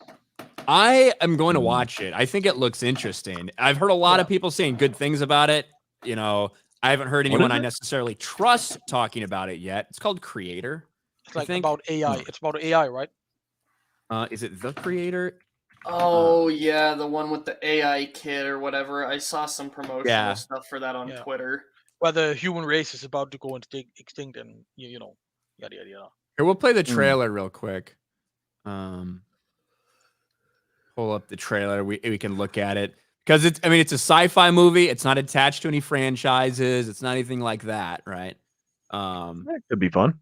[SPEAKER 1] I am going to watch it. I think it looks interesting. I've heard a lot of people saying good things about it. I haven't heard anyone I necessarily trust talking about it yet. It's called Creator.
[SPEAKER 3] It's about AI. It's about AI, right?
[SPEAKER 1] Is it The Creator?
[SPEAKER 2] Oh yeah, the one with the AI kid or whatever. I saw some promotional stuff for that on Twitter.
[SPEAKER 3] Where the human race is about to go extinct, and you know, yada yada yada.
[SPEAKER 1] Here, we'll play the trailer real quick. Pull up the trailer. We can look at it because it's a sci-fi movie. It's not attached to any franchises. It's not anything like that, right?
[SPEAKER 4] That could be fun.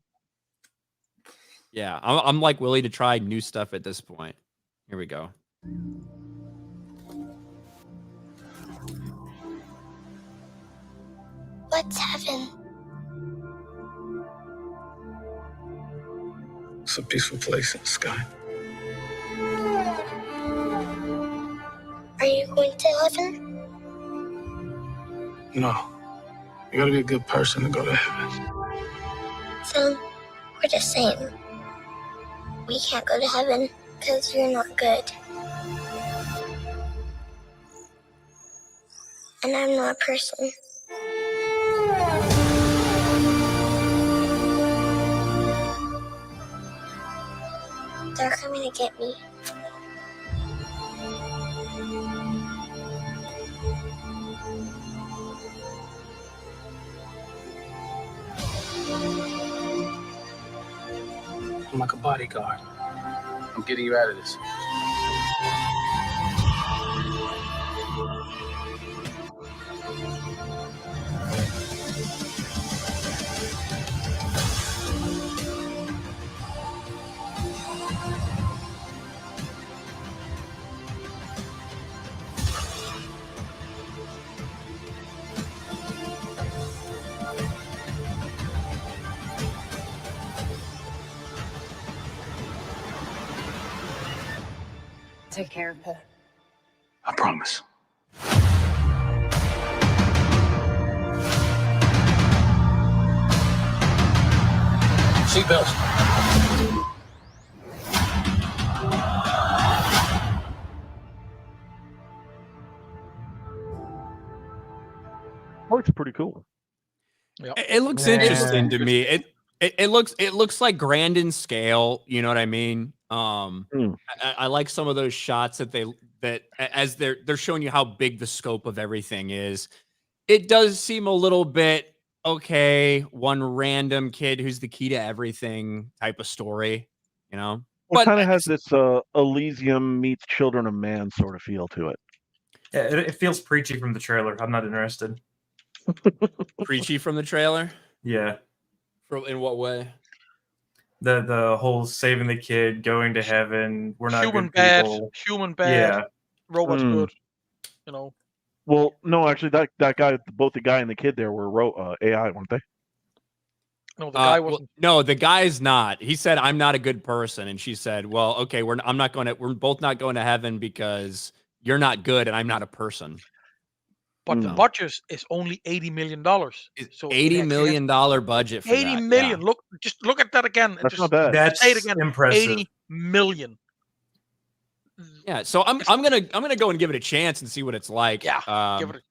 [SPEAKER 1] Yeah, I'm like willing to try new stuff at this point. Here we go.
[SPEAKER 7] What's heaven?
[SPEAKER 8] It's a peaceful place in the sky.
[SPEAKER 7] Are you going to heaven?
[SPEAKER 8] No. You gotta be a good person to go to heaven.
[SPEAKER 7] So, we're the same. We can't go to heaven because you're not good. And I'm not a person. They're coming to get me.
[SPEAKER 8] I'm like a bodyguard. I'm getting you out of this.
[SPEAKER 9] Take care of her.
[SPEAKER 8] I promise. Seatbelts.
[SPEAKER 4] Looks pretty cool.
[SPEAKER 1] It looks interesting to me. It looks like grand in scale. You know what I mean? I like some of those shots that as they're showing you how big the scope of everything is. It does seem a little bit okay. One random kid who's the key to everything type of story, you know.
[SPEAKER 4] It kind of has this Elysium meets Children of Man sort of feel to it.
[SPEAKER 5] Yeah, it feels preachy from the trailer. I'm not interested.
[SPEAKER 1] Preachy from the trailer?
[SPEAKER 5] Yeah.
[SPEAKER 1] In what way?
[SPEAKER 5] The whole saving the kid, going to heaven. We're not
[SPEAKER 3] human
[SPEAKER 5] good
[SPEAKER 3] bad,
[SPEAKER 5] people.
[SPEAKER 3] human bad.
[SPEAKER 5] Yeah.
[SPEAKER 3] Robots good. You know.
[SPEAKER 4] Well, no, actually, that guy, both the guy and the kid there were AI, weren't they?
[SPEAKER 3] No, the guy wasn't.
[SPEAKER 1] No, the guy's not. He said, "I'm not a good person," and she said, "Well, okay, we're both not going to heaven because you're not good and I'm not a person."
[SPEAKER 3] But the budget is only $80 million. So
[SPEAKER 1] $80 million budget for
[SPEAKER 3] $80 million. Yeah. Look at that again.
[SPEAKER 4] That's not bad.
[SPEAKER 5] That's
[SPEAKER 3] say it again.
[SPEAKER 5] Impressive.
[SPEAKER 3] $80 million.
[SPEAKER 1] Yeah, so I'm gonna go and give it a chance and see what it's like.
[SPEAKER 3] Yeah, give it.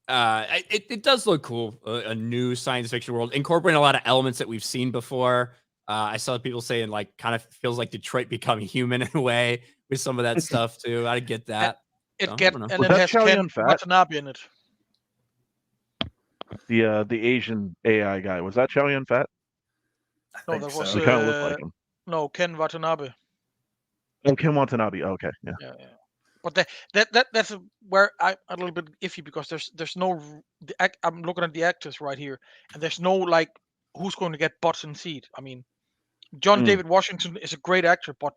[SPEAKER 1] It does look cool. A new science fiction world, incorporating a lot of elements that we've seen before. I saw people saying like kind of feels like Detroit becoming human in a way with some of that stuff too. I get that.
[SPEAKER 3] And it has Ken Watanabe in it.
[SPEAKER 4] The Asian AI guy, was that Chow Yun Fat?
[SPEAKER 3] No, that was
[SPEAKER 4] he kind of looked like him.
[SPEAKER 3] No, Ken Watanabe.
[SPEAKER 4] Oh, Ken Watanabe. Oh, okay, yeah.
[SPEAKER 3] But that's where I'm a little bit iffy because there's no. I'm looking at the actors right here, and there's no like who's going to get butts in seat. I mean, John David Washington is a great actor, but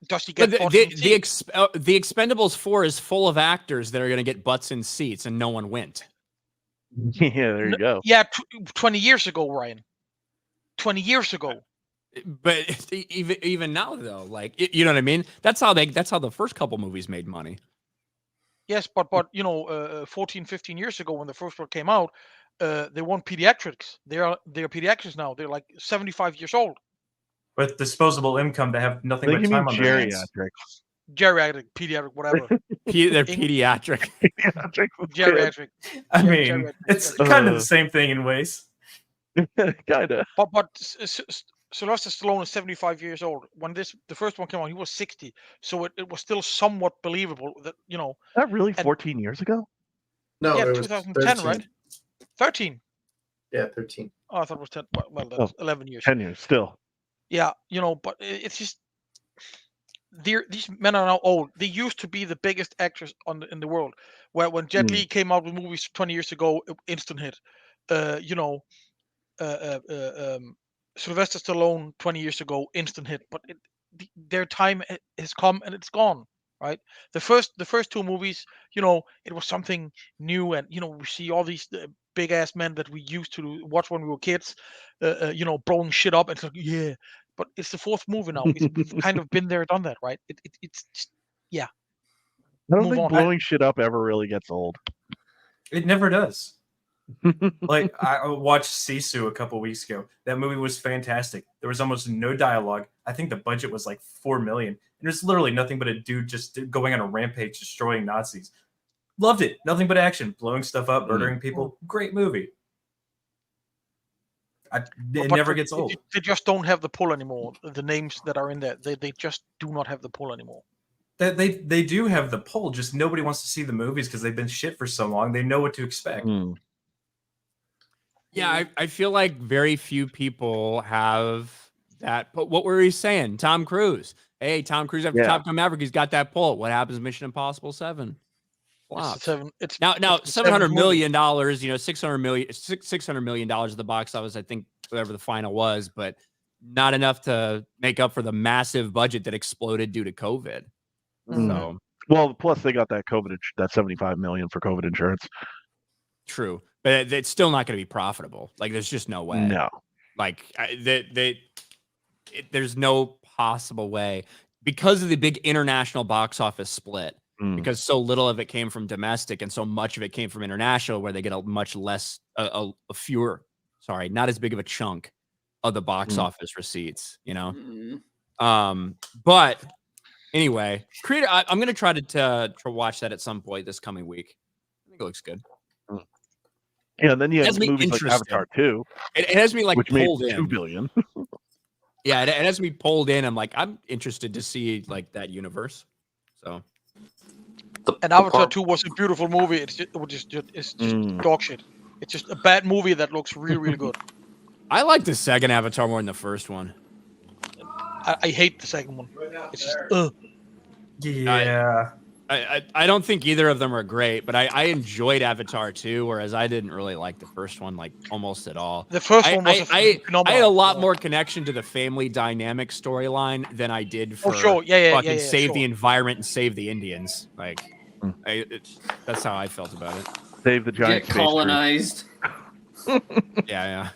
[SPEAKER 3] does he get butts in seat?
[SPEAKER 1] The Expendables 4 is full of actors that are going to get butts in seats, and no one went.
[SPEAKER 4] Yeah, there you go.
[SPEAKER 3] Yeah, 20 years ago, Ryan. 20 years ago.
[SPEAKER 1] But even now, though, like you know what I mean. That's how the first couple movies made money.
[SPEAKER 3] Yes, but you know, 14, 15 years ago when the first one came out, they weren't pediatrics. They're pediatrics now. They're like 75 years old.
[SPEAKER 5] With disposable income, they have nothing but time on their hands.
[SPEAKER 3] Geriatric, pediatric, whatever.
[SPEAKER 1] They're pediatric.
[SPEAKER 3] Geriatric.
[SPEAKER 5] I mean, it's kind of the same thing in ways.
[SPEAKER 4] Kinda.
[SPEAKER 3] But Sylvester Stallone is 75 years old. When the first one came out, he was 60. So it was still somewhat believable that,
[SPEAKER 4] That really 14 years ago?
[SPEAKER 6] No,
[SPEAKER 3] yeah,
[SPEAKER 6] it was
[SPEAKER 3] 2010,
[SPEAKER 6] 13.
[SPEAKER 3] right? 13.
[SPEAKER 6] Yeah, 13.
[SPEAKER 3] Oh, I thought it was 10. Well, that's 11 years.
[SPEAKER 4] 10 years still.
[SPEAKER 3] Yeah, but it's just these men are now old. They used to be the biggest actors in the world. Where when Jet Li came out with movies 20 years ago, instant hit. Sylvester Stallone 20 years ago, instant hit. But their time has come and it's gone. Right. The first two movies, it was something new, and we see all these big ass men that we used to watch when we were kids, blowing shit up. And it's like, yeah, but it's the fourth movie now. We've kind of been there, done that, right? It's just, yeah.
[SPEAKER 4] I don't think blowing shit up ever really gets old.
[SPEAKER 5] It never does. Like, I watched Sisu a couple weeks ago. That movie was fantastic. There was almost no dialogue. I think the budget was like $4 million. And there's literally nothing but a dude just going on a rampage, destroying Nazis. Loved it. Nothing but action, blowing stuff up, murdering people. Great movie. It never gets old.
[SPEAKER 3] They just don't have the pull anymore. The names that are in there, they just do not have the pull anymore.
[SPEAKER 5] They do have the pull, just nobody wants to see the movies because they've been shit for so long. They know what to expect.
[SPEAKER 1] Yeah, I feel like very few people have that. But what were we saying? Tom Cruise. Hey, Tom Cruise after Top Gun Maverick, he's got that pull. What happens in Mission Impossible 7? Flopped. Now $700 million, $600 million at the box office, I think, whatever the final was, but not enough to make up for the massive budget that exploded due to COVID. So,
[SPEAKER 4] well, plus they got that that $75 million for COVID insurance.
[SPEAKER 1] True, but it's still not going to be profitable. Like, there's just no way.
[SPEAKER 4] No,
[SPEAKER 1] like there's no possible way because of the big international box office split. Because so little of it came from domestic and so much of it came from international, where they get a much less, not as big of a chunk of the box office receipts, But anyway, Creator, I'm going to try to watch that at some point this coming week. I think it looks good.
[SPEAKER 4] Yeah, and then you have movies like Avatar 2.
[SPEAKER 1] It has me like
[SPEAKER 4] which
[SPEAKER 1] pulled
[SPEAKER 4] made
[SPEAKER 1] in.
[SPEAKER 4] $2 billion.
[SPEAKER 1] Yeah, it has me pulled in. I'm interested to see like that universe. So.
[SPEAKER 2] And Avatar 2 was a beautiful movie. It's just dog shit. It's just a bad movie that looks really, really good.
[SPEAKER 1] I like the second Avatar more than the first one.
[SPEAKER 2] I hate the second one. It's just
[SPEAKER 5] yeah.
[SPEAKER 1] I don't think either of them are great, but I enjoyed Avatar 2, whereas I didn't really like the first one like almost at all.
[SPEAKER 2] The first one was
[SPEAKER 1] I had a lot more connection to the family dynamic storyline than I did for save the environment and save the Indians. Like, that's how I felt about it.
[SPEAKER 4] Save the giant.
[SPEAKER 2] Get colonized.
[SPEAKER 1] Yeah.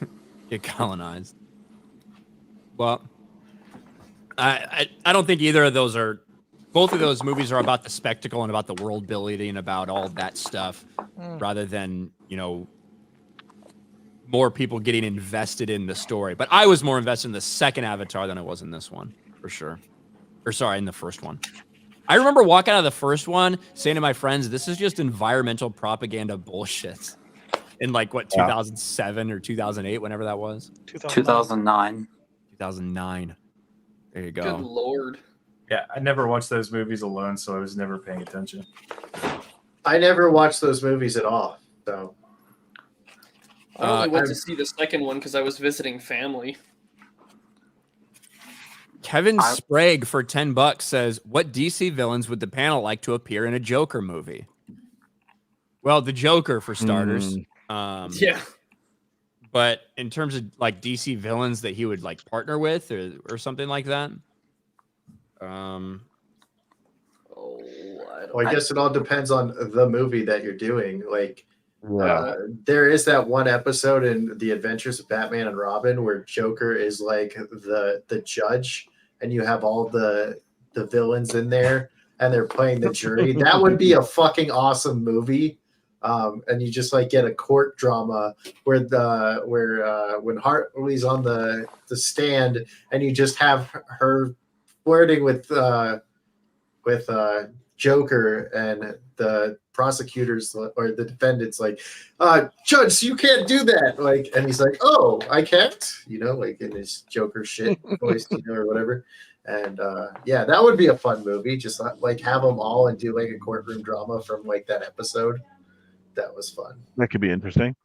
[SPEAKER 1] Get colonized. Well, I don't think either of those are. Both of those movies are about the spectacle and about the world building and about all that stuff, rather than, more people getting invested in the story. But I was more invested in the second Avatar than I was in this one, for sure. In the first one. I remember walking out of the first one saying to my friends, this is just environmental propaganda bullshit. In 2007 or 2008, whenever that was?
[SPEAKER 10] 2009.
[SPEAKER 1] 2009. There you go.
[SPEAKER 2] Good Lord.
[SPEAKER 5] Yeah, I never watched those movies alone, so I was never paying attention.
[SPEAKER 6] I never watched those movies at all. So
[SPEAKER 2] I only went to see the second one because I was visiting family.
[SPEAKER 1] Kevin Sprague for $10 says, "What DC villains would the panel like to appear in a Joker movie?" Well, the Joker for starters.
[SPEAKER 2] Yeah.
[SPEAKER 1] But in terms of DC villains that he would partner with or something like that.
[SPEAKER 6] I guess it all depends on the movie that you're doing. There is that one episode in The Adventures of Batman and Robin where Joker is the judge, and you have all the villains in there, and they're playing the jury. That would be a fucking awesome movie. And you just get a court drama where when Hartley's on the stand, and you just have her flirting with Joker, and the prosecutors or the defendants like, Judge, you can't do that. Like, and he's like, oh, I can't, like in his Joker shit voice, or whatever. And yeah, that would be a fun movie. Just like have them all and do like a courtroom drama from like that episode. That was fun.
[SPEAKER 4] That could be interesting.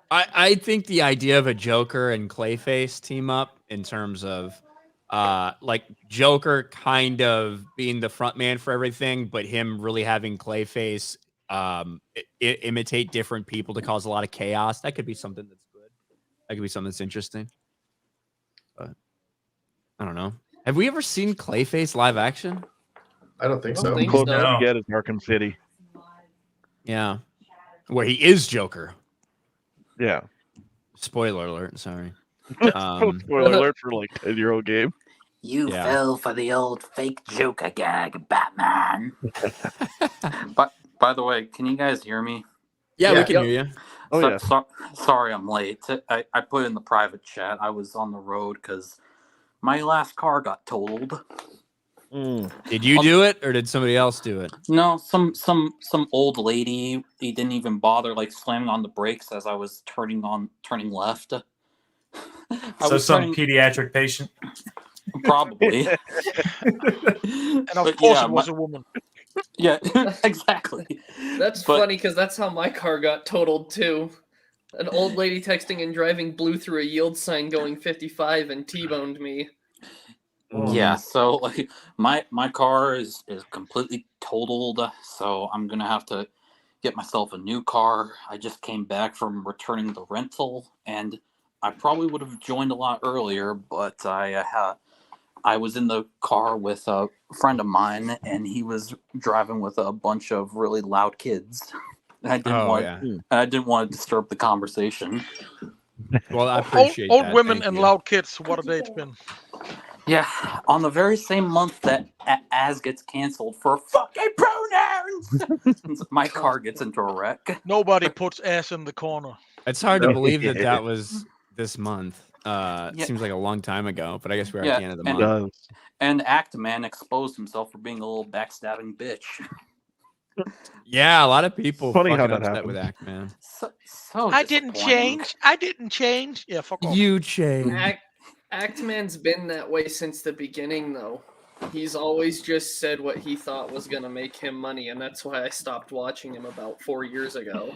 [SPEAKER 1] I think the idea of a Joker and Clayface team up in terms of like Joker kind of being the front man for everything, but him really having Clayface imitate different people to cause a lot of chaos. That could be something that's good. That could be something that's interesting. But I don't know. Have we ever seen Clayface live action?
[SPEAKER 6] I don't think so.
[SPEAKER 4] Close enough to get is Arkham City.
[SPEAKER 1] Yeah. Where he is Joker.
[SPEAKER 4] Yeah.
[SPEAKER 1] Spoiler alert. Sorry.
[SPEAKER 4] Spoiler alert for like 10-year-old game.
[SPEAKER 10] You fell for the old fake Joker gag, Batman. But by the way, can you guys hear me?
[SPEAKER 1] Yeah, we can hear you.
[SPEAKER 4] Oh, yeah.
[SPEAKER 10] Sorry, I'm late. I put in the private chat. I was on the road because my last car got totaled.
[SPEAKER 1] Did you do it, or did somebody else do it?
[SPEAKER 10] No, some old lady. He didn't even bother like slamming on the brakes as I was turning left.
[SPEAKER 5] So some pediatric patient.
[SPEAKER 10] Probably.
[SPEAKER 3] And of course it was a woman.
[SPEAKER 10] Yeah, exactly.
[SPEAKER 2] That's funny because that's how my car got totaled too. An old lady texting and driving blew through a yield sign going 55 and T-boned me.
[SPEAKER 10] Yeah, so like my car is completely totaled, so I'm gonna have to get myself a new car. I just came back from returning the rental, and I probably would have joined a lot earlier, but I was in the car with a friend of mine, and he was driving with a bunch of really loud kids. I didn't want to disturb the conversation.
[SPEAKER 1] Well, I appreciate
[SPEAKER 3] old
[SPEAKER 1] that.
[SPEAKER 3] women
[SPEAKER 1] Thank
[SPEAKER 3] and
[SPEAKER 1] you.
[SPEAKER 3] loud kids. What a day it's been.
[SPEAKER 10] Yeah, on the very same month that As gets canceled for fucking pronouns, my car gets into a wreck.
[SPEAKER 3] Nobody puts ass in the corner.
[SPEAKER 1] It's hard to believe that was this month. It seems like a long time ago, but I guess we're at the end of the month.
[SPEAKER 10] And Actman exposed himself for being a little backstabbing bitch.
[SPEAKER 1] Yeah, a lot of people
[SPEAKER 4] Funny
[SPEAKER 1] fucking
[SPEAKER 4] how that
[SPEAKER 1] upset with
[SPEAKER 4] happened.
[SPEAKER 1] Actman.
[SPEAKER 10] So
[SPEAKER 3] I didn't change. I didn't change. Yeah, fuck off.
[SPEAKER 1] You changed.
[SPEAKER 2] Actman's been that way since the beginning, though. He's always just said what he thought was going to make him money, and that's why I stopped watching him about 4 years ago.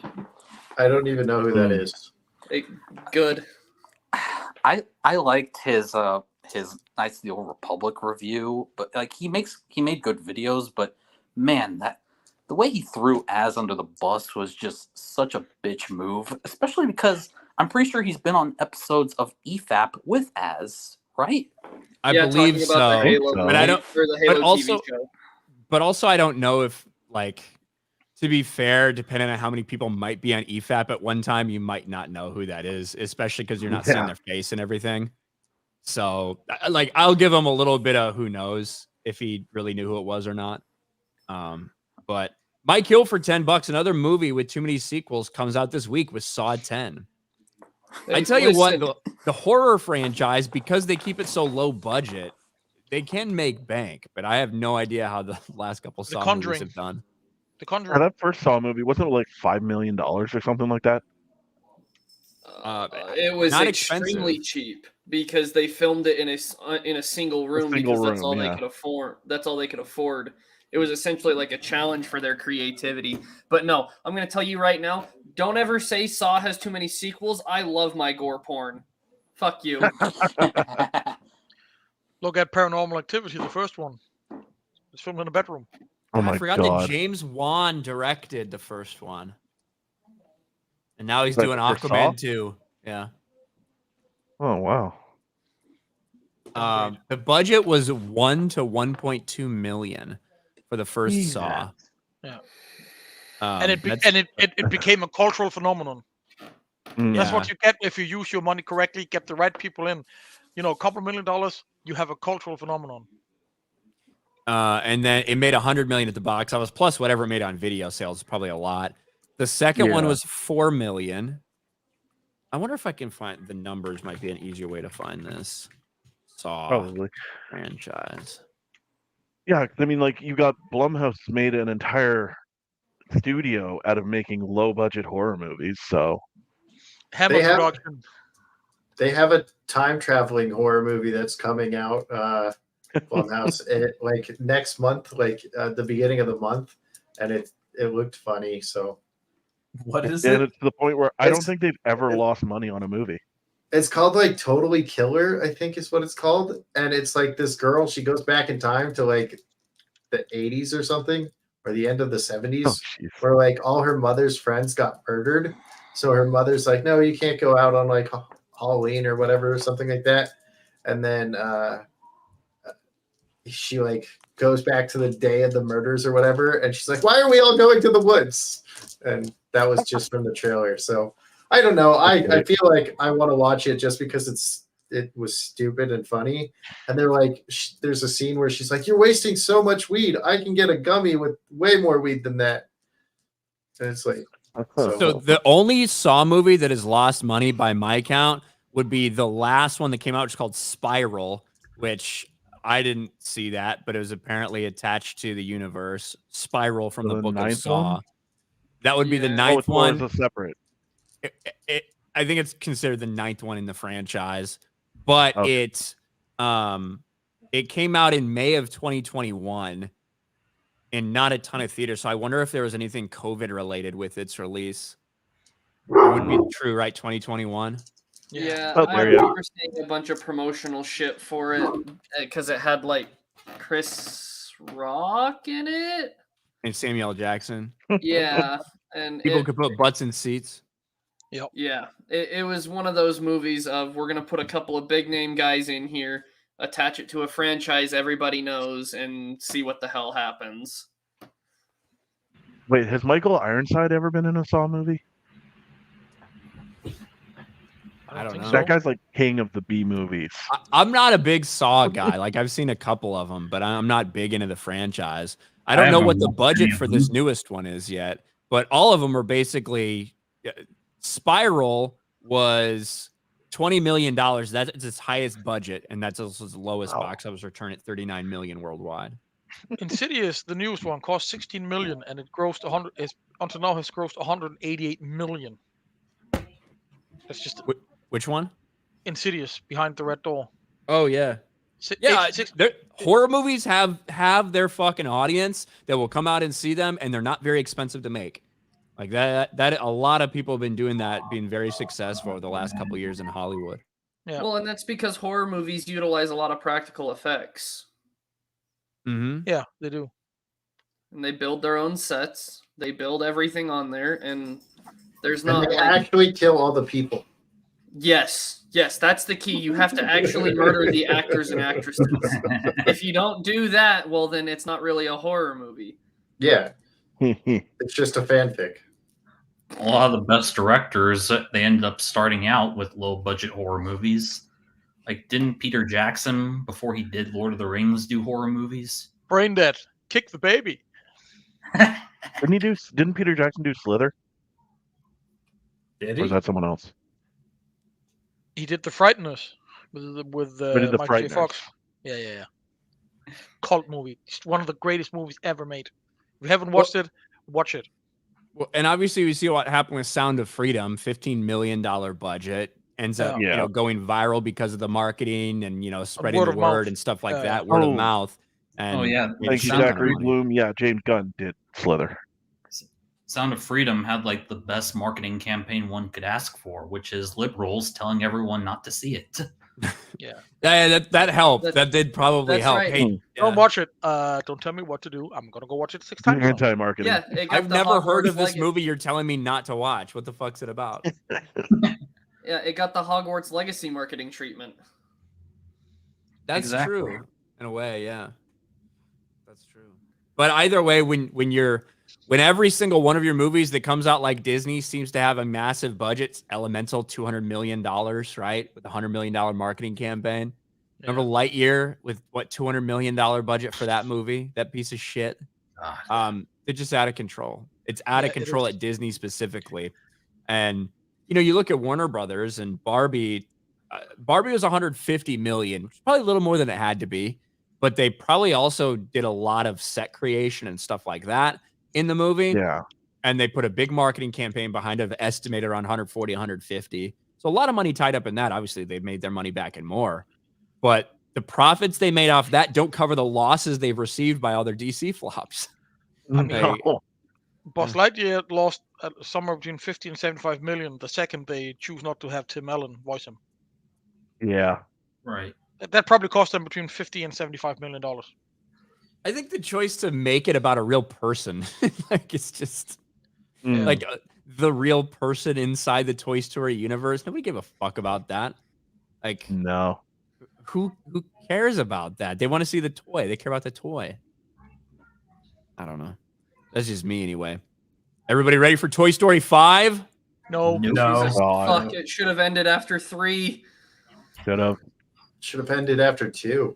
[SPEAKER 6] I don't even know who that is.
[SPEAKER 2] Good.
[SPEAKER 10] I liked his Knights of the Old Republic review, but like he made good videos, but man, the way he threw Az under the bus was just such a bitch move, especially because I'm pretty sure he's been on episodes of EFAP with Az, right?
[SPEAKER 1] I believe so. But I don't. But also, I don't know if, like, to be fair, depending on how many people might be on EFAP at one time, you might not know who that is, especially because you're not seeing their face and everything. So, like, I'll give him a little bit of who knows if he really knew who it was or not. But Mike Hill for $10, another movie with too many sequels, comes out this week with Saw 10. I tell you what, the horror franchise, because they keep it so low budget, they can make bank, but I have no idea how the last couple Saw movies have done.
[SPEAKER 3] The Conjuring.
[SPEAKER 4] That first Saw movie, wasn't it like $5 million or something like that?
[SPEAKER 2] It was
[SPEAKER 1] not
[SPEAKER 2] extremely cheap because they filmed it in a single room because that's all they could afford. That's all they could afford. It was essentially like a challenge for their creativity. But no, I'm going to tell you right now, don't ever say Saw has too many sequels. I love my gore porn. Fuck you.
[SPEAKER 3] Look at Paranormal Activity, the first one. It's filmed in a bedroom.
[SPEAKER 4] Oh my
[SPEAKER 1] I forgot that James Wan directed the first one. And now he's doing Aquaman 2. Yeah.
[SPEAKER 4] Oh, wow.
[SPEAKER 1] The budget was 1 to 1.2 million for the first Saw.
[SPEAKER 3] Yeah. And it became a cultural phenomenon. That's what you get if you use your money correctly, get the right people in. A couple $1 million, you have a cultural phenomenon.
[SPEAKER 1] And then it made $100 million at the box office, plus whatever it made on video sales, probably a lot. The second one was $4 million. I wonder if I can find the numbers. Might be an easier way to find this Saw franchise.
[SPEAKER 4] Yeah, I mean, like you got Blumhouse made an entire studio out of making low budget horror movies. So
[SPEAKER 3] Hammer production.
[SPEAKER 6] They have a time traveling horror movie that's coming out. Blumhouse, like next month, like the beginning of the month, and it looked funny. So
[SPEAKER 5] what is
[SPEAKER 4] and
[SPEAKER 5] it?
[SPEAKER 4] it's to the point where I don't think they've ever lost money on a movie.
[SPEAKER 6] It's called like Totally Killer, I think is what it's called, and it's like this girl. She goes back in time to like the 80s or something, or the end of the 70s, where like all her mother's friends got murdered. So her mother's like, no, you can't go out on like Halloween or whatever, or something like that. And then she like goes back to the day of the murders or whatever, and she's like, why are we all going to the woods? And that was just from the trailer. So I don't know. I feel like I want to watch it just because it was stupid and funny. And they're like, there's a scene where she's like, you're wasting so much weed. I can get a gummy with way more weed than that. And it's like,
[SPEAKER 1] so the only Saw movie that has lost money by my count would be the last one that came out, which is called Spiral, which I didn't see that, but it was apparently attached to the universe. Spiral from the book of Saw. That would be the ninth one.
[SPEAKER 4] It's a separate.
[SPEAKER 1] I think it's considered the ninth one in the franchise, but it came out in May of 2021 and not a ton of theaters. So I wonder if there was anything COVID related with its release. It would be true, right? 2021.
[SPEAKER 2] Yeah, I remember seeing a bunch of promotional shit for it because it had like Chris Rock in it
[SPEAKER 1] and Samuel L. Jackson.
[SPEAKER 2] Yeah, and
[SPEAKER 1] people could put butts in seats.
[SPEAKER 3] Yep.
[SPEAKER 2] Yeah, it was one of those movies of we're gonna put a couple of big name guys in here, attach it to a franchise everybody knows, and see what the hell happens.
[SPEAKER 4] Wait, has Michael Ironside ever been in a Saw movie?
[SPEAKER 1] I don't know.
[SPEAKER 4] That guy's like king of the B movies.
[SPEAKER 1] I'm not a big Saw guy. Like I've seen a couple of them, but I'm not big into the franchise. I don't know what the budget for this newest one is yet, but all of them are basically. Spiral was $20 million. That's its highest budget, and that's also its lowest box office return at $39 million worldwide.
[SPEAKER 3] Insidious, the newest one, cost $16 million, and it grossed 100. Until now, has grossed $188 million. That's just
[SPEAKER 1] which one?
[SPEAKER 3] Insidious, Behind the Red Door.
[SPEAKER 1] Oh yeah, horror movies have their fucking audience that will come out and see them, and they're not very expensive to make. Like that a lot of people have been doing that, being very successful over the last couple of years in Hollywood.
[SPEAKER 2] Yeah. Well, and that's because horror movies utilize a lot of practical effects.
[SPEAKER 1] Mm-hmm.
[SPEAKER 3] Yeah, they do.
[SPEAKER 2] And they build their own sets. They build everything on there, and there's
[SPEAKER 6] and
[SPEAKER 2] not
[SPEAKER 6] they actually kill all the people.
[SPEAKER 2] Yes, that's the key. You have to actually murder the actors and actresses. If you don't do that, well, then it's not really a horror movie.
[SPEAKER 6] Yeah. It's just a fanfic.
[SPEAKER 10] A lot of the best directors, they ended up starting out with low budget horror movies. Like, didn't Peter Jackson, before he did Lord of the Rings, do horror movies?
[SPEAKER 3] Brain Dead, Kick the Baby.
[SPEAKER 4] Didn't Peter Jackson do Slither?
[SPEAKER 5] Did he?
[SPEAKER 4] Or was that someone else?
[SPEAKER 3] He did The Frighteners with Michael J. Fox. Yeah. Cult movie. It's one of the greatest movies ever made. If you haven't watched it, watch it.
[SPEAKER 1] Well, and obviously we see what happened with Sound of Freedom, $15 million budget, ends up going viral because of the marketing and spreading the word and stuff like that, word of mouth. And
[SPEAKER 4] thank you, Zachary Bloom. Yeah, James Gunn did Slither.
[SPEAKER 10] Sound of Freedom had like the best marketing campaign one could ask for, which is liberals telling everyone not to see it.
[SPEAKER 3] Yeah,
[SPEAKER 1] that helped. That did probably help.
[SPEAKER 2] Right.
[SPEAKER 1] Hey,
[SPEAKER 3] don't watch it. Don't tell me what to do. I'm gonna go watch it 6 times.
[SPEAKER 4] Anti-marketing.
[SPEAKER 2] Yeah,
[SPEAKER 1] I've never heard of this movie you're telling me not to watch. What the fuck's it about?
[SPEAKER 2] Yeah, it got the Hogwarts Legacy marketing treatment.
[SPEAKER 1] That's true. In a way, yeah. That's true. But either way, when every single one of your movies that comes out like Disney seems to have a massive budget, Elemental, $200 million, right? With a $100 million marketing campaign. Yeah. Remember Lightyear with what, $200 million budget for that movie? That piece of shit. It's just out of control. It's out of control at Disney specifically. And, you look at Warner Brothers and Barbie. Barbie was $150 million, which is probably a little more than it had to be. but they probably also did a lot of set creation and stuff like that in the movie.
[SPEAKER 4] Yeah.
[SPEAKER 1] And they put a big marketing campaign behind it, estimated around 140, 150. So a lot of money tied up in that. Obviously, they made their money back and more. But the profits they made off that don't cover the losses they've received by all their DC flops.
[SPEAKER 3] I mean, Buzz Lightyear lost somewhere between 50 and 75 million the second they choose not to have Tim Allen voice him.
[SPEAKER 4] Yeah.
[SPEAKER 10] Right.
[SPEAKER 3] That probably cost them between 50 and 75 million dollars.
[SPEAKER 1] I think the choice to make it about a real person, like it's just like the real person inside the Toy Story universe. Nobody gave a fuck about that. Like,
[SPEAKER 4] no.
[SPEAKER 1] Who cares about that? They want to see the toy. They care about the toy. I don't know. That's just me anyway. Everybody ready for Toy Story 5?
[SPEAKER 3] No.
[SPEAKER 2] Jesus, fuck, it should have ended after 3.
[SPEAKER 4] Should
[SPEAKER 6] have ended after 2.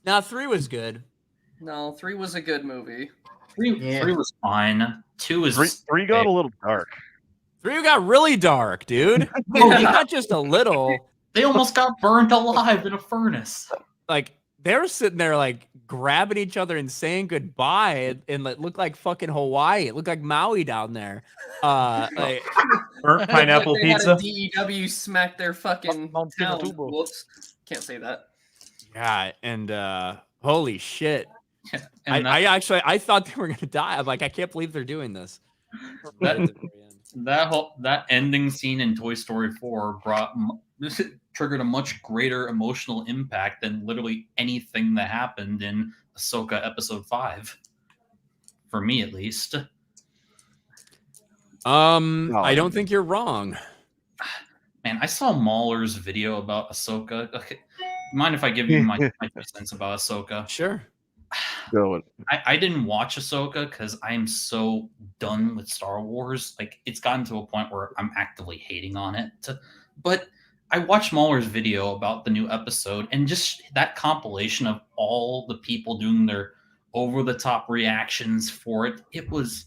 [SPEAKER 1] Now 3 was good.
[SPEAKER 2] No, 3 was a good movie.
[SPEAKER 10] 3 was fine. 2 is
[SPEAKER 4] 3 got a little dark.
[SPEAKER 1] 3 got really dark, dude. Not just a little.
[SPEAKER 10] They almost got burned alive in a furnace.
[SPEAKER 1] Like, they were sitting there, like, grabbing each other and saying goodbye, and it looked like fucking Hawaii. It looked like Maui down there. Like,
[SPEAKER 5] burnt pineapple
[SPEAKER 2] they
[SPEAKER 5] pizza.
[SPEAKER 2] Had a DEW smack their fucking town. Whoops. Can't say that.
[SPEAKER 1] Yeah, and holy shit.
[SPEAKER 10] And
[SPEAKER 1] I thought they were gonna die. I'm like, I can't believe they're doing this.
[SPEAKER 10] That ending scene in Toy Story 4 triggered a much greater emotional impact than literally anything that happened in Ahsoka Episode 5. For me, at least.
[SPEAKER 1] I don't think you're wrong.
[SPEAKER 10] Man, I saw Mahler's video about Ahsoka. Okay. Mind if I give you my 2 cents about Ahsoka?
[SPEAKER 1] Sure.
[SPEAKER 10] I didn't watch Ahsoka because I am so done with Star Wars. Like, it's gotten to a point where I'm actively hating on it. But I watched Mahler's video about the new episode, and just that compilation of all the people doing their over-the-top reactions for it, it was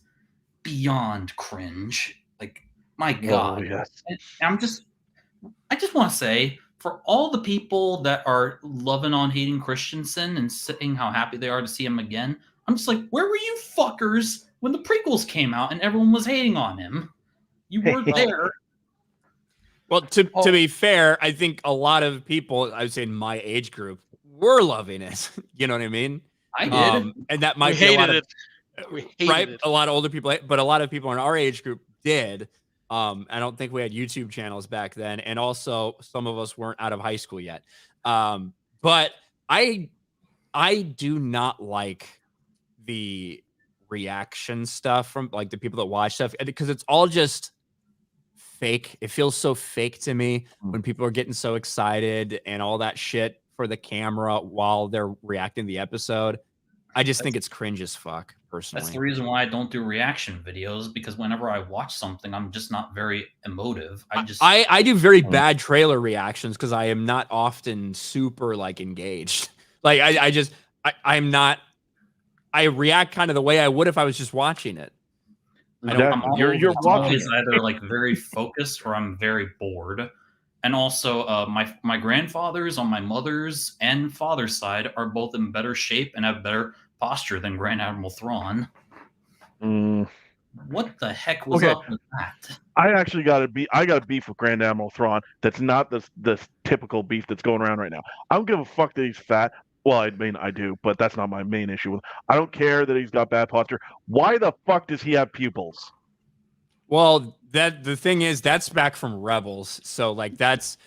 [SPEAKER 10] beyond cringe. Like, my God.
[SPEAKER 4] Yes.
[SPEAKER 10] I just want to say, for all the people that are loving on Hayden Christensen and saying how happy they are to see him again, I'm just like, where were you fuckers when the prequels came out and everyone was hating on him? You weren't there.
[SPEAKER 1] Well, to be fair, I think a lot of people, I would say in my age group, were loving it. You know what I mean?
[SPEAKER 10] I did.
[SPEAKER 1] And that might be a lot of a lot of older people, but a lot of people in our age group did. I don't think we had YouTube channels back then, and also some of us weren't out of high school yet. But I do not like the reaction stuff from like the people that watch stuff, because it's all just fake. It feels so fake to me when people are getting so excited and all that shit for the camera while they're reacting to the episode. I just think it's cringe as fuck, personally.
[SPEAKER 10] That's the reason why I don't do reaction videos, because whenever I watch something, I'm just not very emotive.
[SPEAKER 1] I do very bad trailer reactions because I am not often super like engaged. Like I'm not. I react kind of the way I would if I was just watching it.
[SPEAKER 10] I'm always either like very focused or I'm very bored. And also, my grandfathers on my mother's and father's side are both in better shape and have better posture than Grand Admiral Thrawn. What the heck was up with that?
[SPEAKER 4] I actually got a beef with Grand Admiral Thrawn. That's not the typical beef that's going around right now. I don't give a fuck that he's fat. Well, I mean, I do, but that's not my main issue. I don't care that he's got bad posture. Why the fuck does he have pupils?
[SPEAKER 1] Well, the thing is, that's back from Rebels. So like that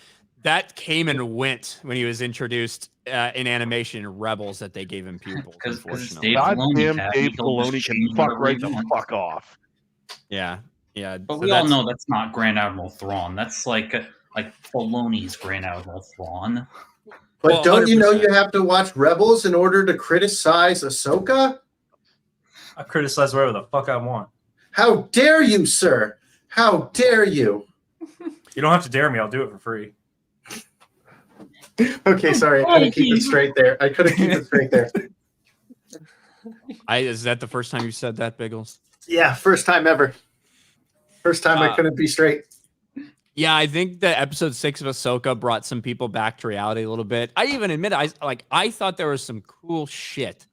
[SPEAKER 1] came and went when he was introduced in animation in Rebels, that they gave him pupils. Unfortunately,
[SPEAKER 4] Dave Filoni can fuck right the fuck off.
[SPEAKER 1] Yeah.
[SPEAKER 10] But we all know that's not Grand Admiral Thrawn. That's like Filoni's Grand Admiral Thrawn.
[SPEAKER 6] But don't you know you have to watch Rebels in order to criticize Ahsoka?
[SPEAKER 5] I criticize whatever the fuck I want.
[SPEAKER 6] How dare you, sir? How dare you?
[SPEAKER 5] You don't have to dare me. I'll do it for free.
[SPEAKER 6] Okay, sorry. I couldn't keep it straight there.
[SPEAKER 1] Is that the first time you said that, Biggles?
[SPEAKER 6] Yeah, first time ever. First time I couldn't be straight.
[SPEAKER 1] Yeah, I think that episode 6 of Ahsoka brought some people back to reality a little bit. I even admit I thought there was some cool shit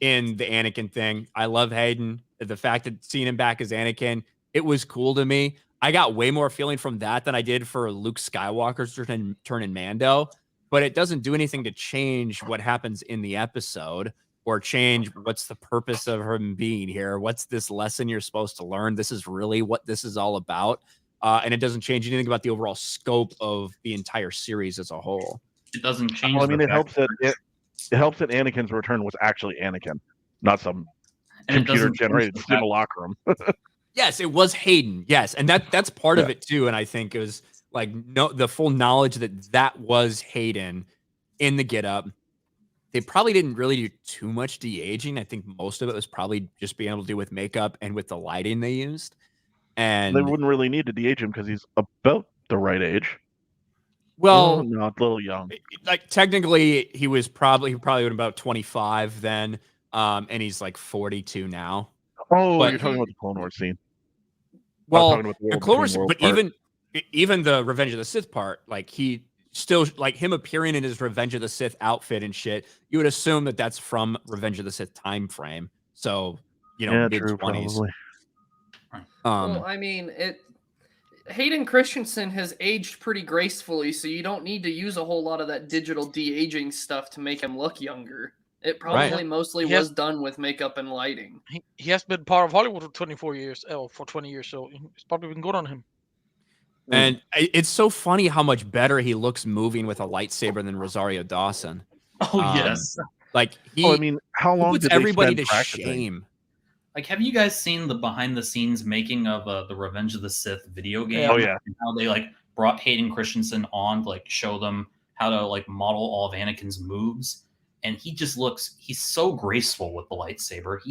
[SPEAKER 1] in the Anakin thing. I love Hayden. The fact that seeing him back as Anakin, it was cool to me. I got way more feeling from that than I did for Luke Skywalker's turn in Mando, but it doesn't do anything to change what happens in the episode or change what's the purpose of him being here. What's this lesson you're supposed to learn? This is really what this is all about. And it doesn't change anything about the overall scope of the entire series as a whole.
[SPEAKER 10] It doesn't change.
[SPEAKER 4] Well, I mean, it helps that Anakin's return was actually Anakin, not some computer-generated simulacrum.
[SPEAKER 1] Yes, it was Hayden. Yes, and that's part of it too. And I think it was like the full knowledge that was Hayden in the get up. They probably didn't really do too much de-aging. I think most of it was probably just being able to do with makeup and with the lighting they used. And
[SPEAKER 4] they wouldn't really need to de-age him because he's about the right age.
[SPEAKER 1] Well,
[SPEAKER 4] not a little young.
[SPEAKER 1] Like technically, he probably would have been about 25 then, and he's like 42 now.
[SPEAKER 4] Oh, but you're talking about the Clone Wars scene.
[SPEAKER 1] Well, the Clone Wars, but even the Revenge of the Sith part, like he still like him appearing in his Revenge of the Sith outfit and shit. You would assume that that's from Revenge of the Sith time frame. So mid-20s.
[SPEAKER 2] Well, I mean, Hayden Christensen has aged pretty gracefully, so you don't need to use a whole lot of that digital de-aging stuff to make him look younger. It probably mostly was done with makeup and lighting.
[SPEAKER 3] He has been part of Hollywood for 24 years, for 20 years, so it's probably been good on him.
[SPEAKER 1] And it's so funny how much better he looks moving with a lightsaber than Rosario Dawson.
[SPEAKER 10] Oh, yes.
[SPEAKER 1] Like
[SPEAKER 4] I mean, how long
[SPEAKER 1] puts
[SPEAKER 4] did they
[SPEAKER 1] everybody
[SPEAKER 4] spend
[SPEAKER 1] to
[SPEAKER 4] practicing?
[SPEAKER 1] shame?
[SPEAKER 10] Like, have you guys seen the behind-the-scenes making of the Revenge of the Sith video game?
[SPEAKER 4] Oh, yeah.
[SPEAKER 10] And how they brought Hayden Christensen on to show them how to model all of Anakin's moves, and he just he's so graceful with the lightsaber.